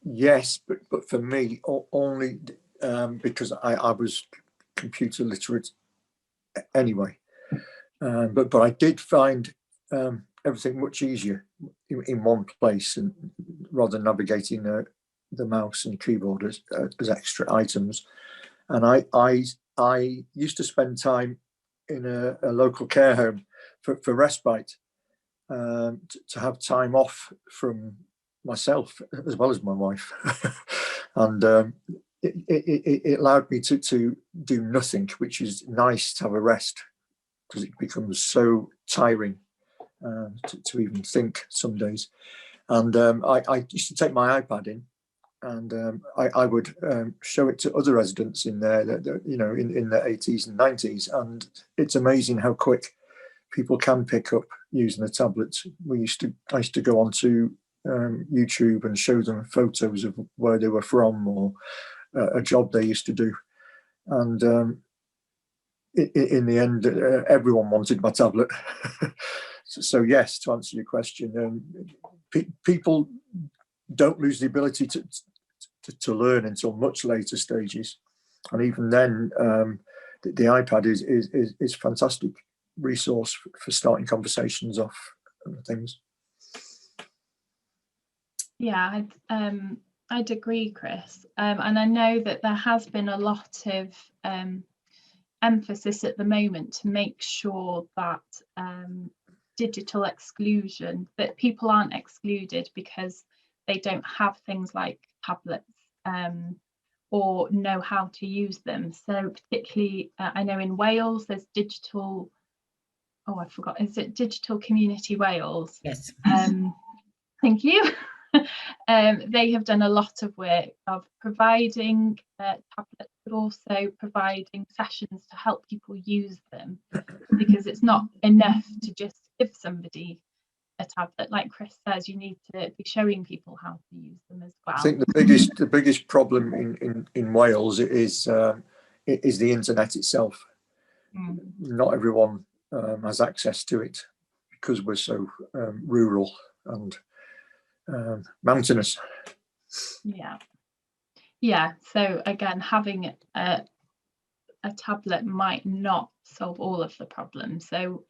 Yes, but for me, only because I was computer literate anyway. But I did find everything much easier in one place, and rather than navigating the mouse and keyboard as extra items. And I used to spend time in a local care home for respite, to have time off from myself as well as my wife. And it allowed me to do nothing, which is nice to have a rest, because it becomes so tiring to even think some days. And I used to take my iPad in, and I would show it to other residents in there, you know, in the 80s and 90s, and it's amazing how quick people can pick up using a tablet. I used to go onto YouTube and show them photos of where they were from, or a job they used to do, and in the end, everyone wanted my tablet. So yes, to answer your question, people don't lose the ability to learn until much later stages, and even then, the iPad is a fantastic resource for starting conversations off and things. Yeah, I'd agree, Chris, and I know that there has been a lot of emphasis at the moment to make sure that digital exclusion, that people aren't excluded because they don't have things like tablets or know how to use them. So particularly, I know in Wales there's digital, I forgot, is it Digital Community Wales? Yes. Thank you. They have done a lot of work of providing tablets, but also providing sessions to help people use them, because it's not enough to just give somebody a tablet. Like Chris says, you need to be showing people how to use them as well. I think the biggest problem in Wales is the internet itself. Not everyone has access to it because we're so rural and mountainous. Yeah, so again, having a tablet might not solve all of the problems. So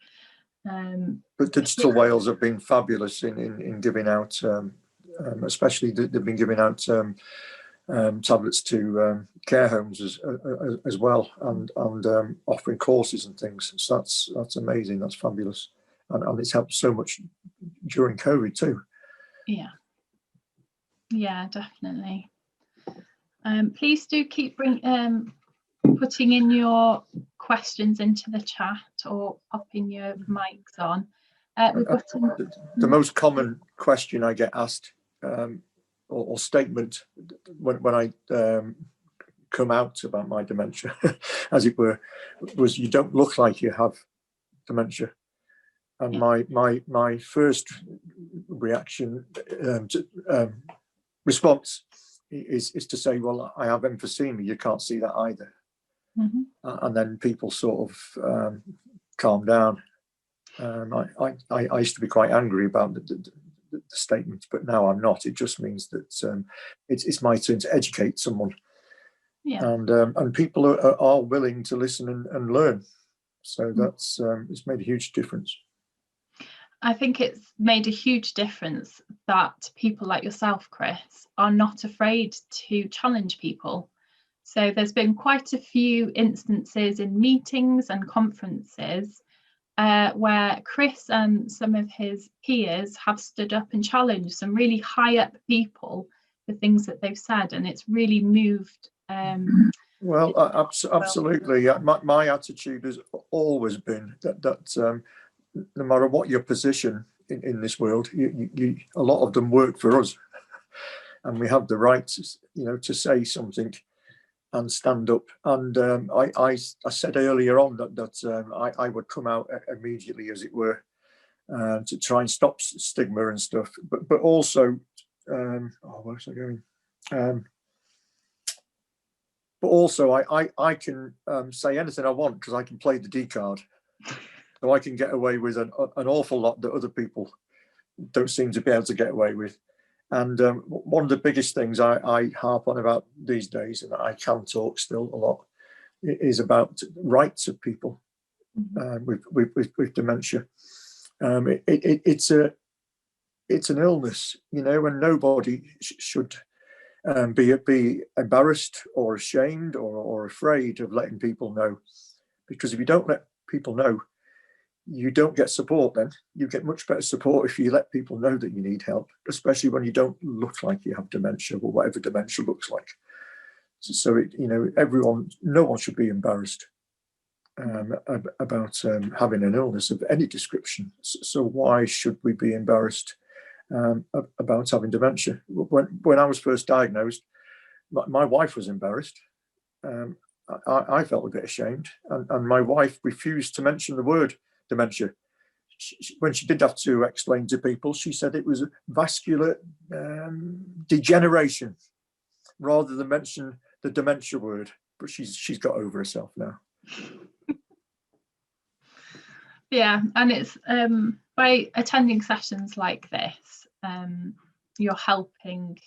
but Digital Wales have been fabulous in giving out, especially they've been giving out tablets to care homes as well, and offering courses and things. So that's amazing. That's fabulous, and it's helped so much during COVID too. Yeah, definitely. Please do keep putting in your questions into the chat or popping your mics on. The most common question I get asked, or statement when I come out about my dementia, as it were, was, "You don't look like you have dementia." And my first reaction response is to say, "Well, I have emphysema. You can't see that either." And then people sort of calm down. I used to be quite angry about the statement, but now I'm not. It just means that it's my turn to educate someone, and people are willing to listen and learn. So that's it's made a huge difference. I think it's made a huge difference that people like yourself, Chris, are not afraid to challenge people. So there's been quite a few instances in meetings and conferences where Chris and some of his peers have stood up and challenged some really high up people for things that they've said, and it's really moved. Well, absolutely. My attitude has always been that no matter what your position in this world, you a lot of them work for us, and we have the right to say something and stand up. And I said earlier on that I would come out immediately, as it were, to try and stop stigma and stuff. But also, where was I going? But also, I can say anything I want because I can play the D card. So I can get away with an awful lot that other people don't seem to be able to get away with. And one of the biggest things I harp on about these days, and I can talk still a lot, is about rights of people with dementia. It's an illness, and nobody should be embarrassed or ashamed or afraid of letting people know, because if you don't let people know, you don't get support. Then you get much better support if you let people know that you need help, especially when you don't look like you have dementia, or whatever dementia looks like. So no one should be embarrassed about having an illness of any description. So why should we be embarrassed about having dementia? When I was first diagnosed, my wife was embarrassed. I felt a bit ashamed, and my wife refused to mention the word dementia. When she did have to explain to people, she said it was vascular degeneration, rather than mention the dementia word. But she's got over herself now. Yeah, and it's by attending sessions like this, you're helping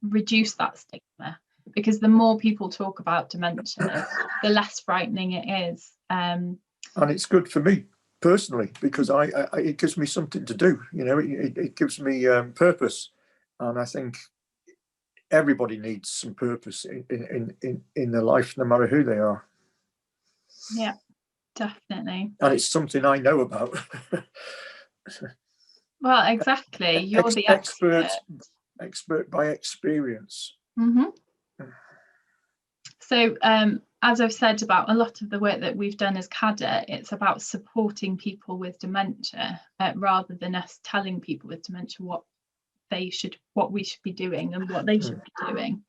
reduce that stigma, because the more people talk about dementia, the less frightening it is. And it's good for me personally, because it gives me something to do. It gives me purpose, and I think everybody needs some purpose in their life, no matter who they are. Yeah, definitely. And it's something I know about. Well, exactly. You're the expert by experience. So as I've said about a lot of the work that we've done as CADA, it's about supporting people with dementia rather than us telling people with dementia what we should be doing and what they should be doing,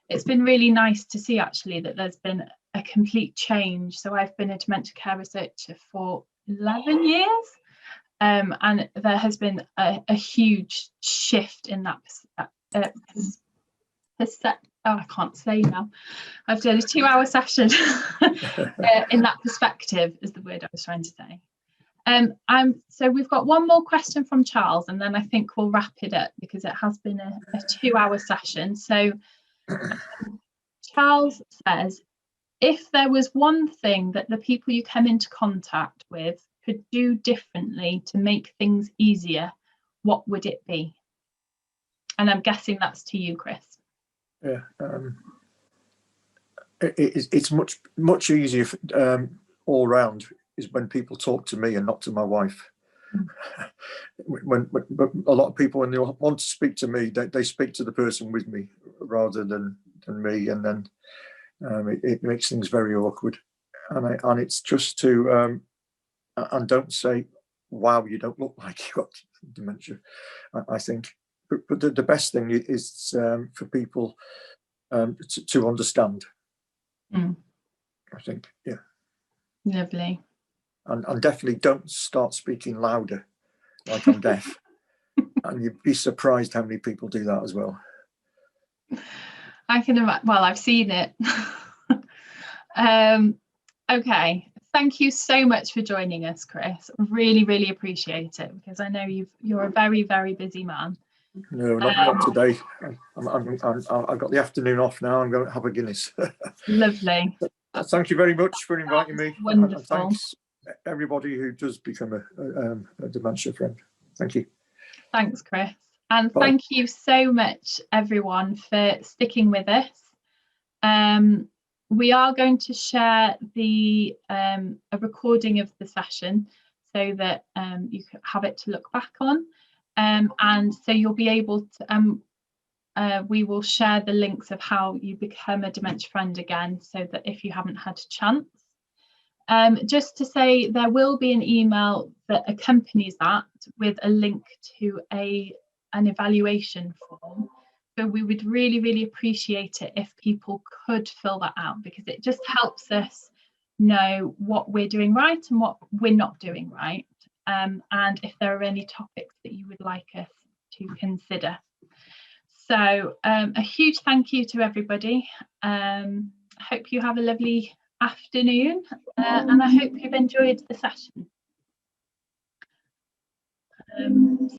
it's been really nice to see actually that there's been a complete change. So I've been a dementia care researcher for 11 years, and there has been a huge shift in that I can't say now. I've done a 2-hour session in that perspective, is the word I was trying to say. So we've got one more question from Charles, and then I think we'll wrap it up, because it has been a 2-hour session. So Charles says, if there was one thing that the people you come into contact with could do differently to make things easier, what would it be? And I'm guessing that's to you, Chris. Yeah, it's much easier all round is when people talk to me and not to my wife. When a lot of people, when they want to speak to me, they speak to the person with me rather than me, and then it makes things very awkward. And it's just to and don't say, "Wow, you don't look like you've got dementia." I think. But the best thing is for people to understand. I think, yeah. Lovely. And definitely don't start speaking louder, like I'm deaf. And you'd be surprised how many people do that as well. I can imagine. Well, I've seen it. Okay, thank you so much for joining us, Chris. Really, really appreciate it, because I know you're a very, very busy man. No, not today. I've got the afternoon off now. I'm going to have a Guinness. Lovely. Thank you very much for inviting me. Wonderful. And thanks everybody who does become a dementia friend. Thank you. Thanks, Chris. And Bye. thank you so much, everyone, for sticking with us. We are going to share a recording of the session so that you can have it to look back on. And so you'll be able to, we will share the links of how you become a dementia friend again, so that if you haven't had a chance. Just to say, there will be an email that accompanies that with a link to an evaluation form. So we would really, really appreciate it if people could fill that out, because it just helps us know what we're doing right and what we're not doing right. And if there are any topics that you would like us to consider. So a huge thank you to everybody. I hope you have a lovely afternoon, and I hope you've enjoyed the session.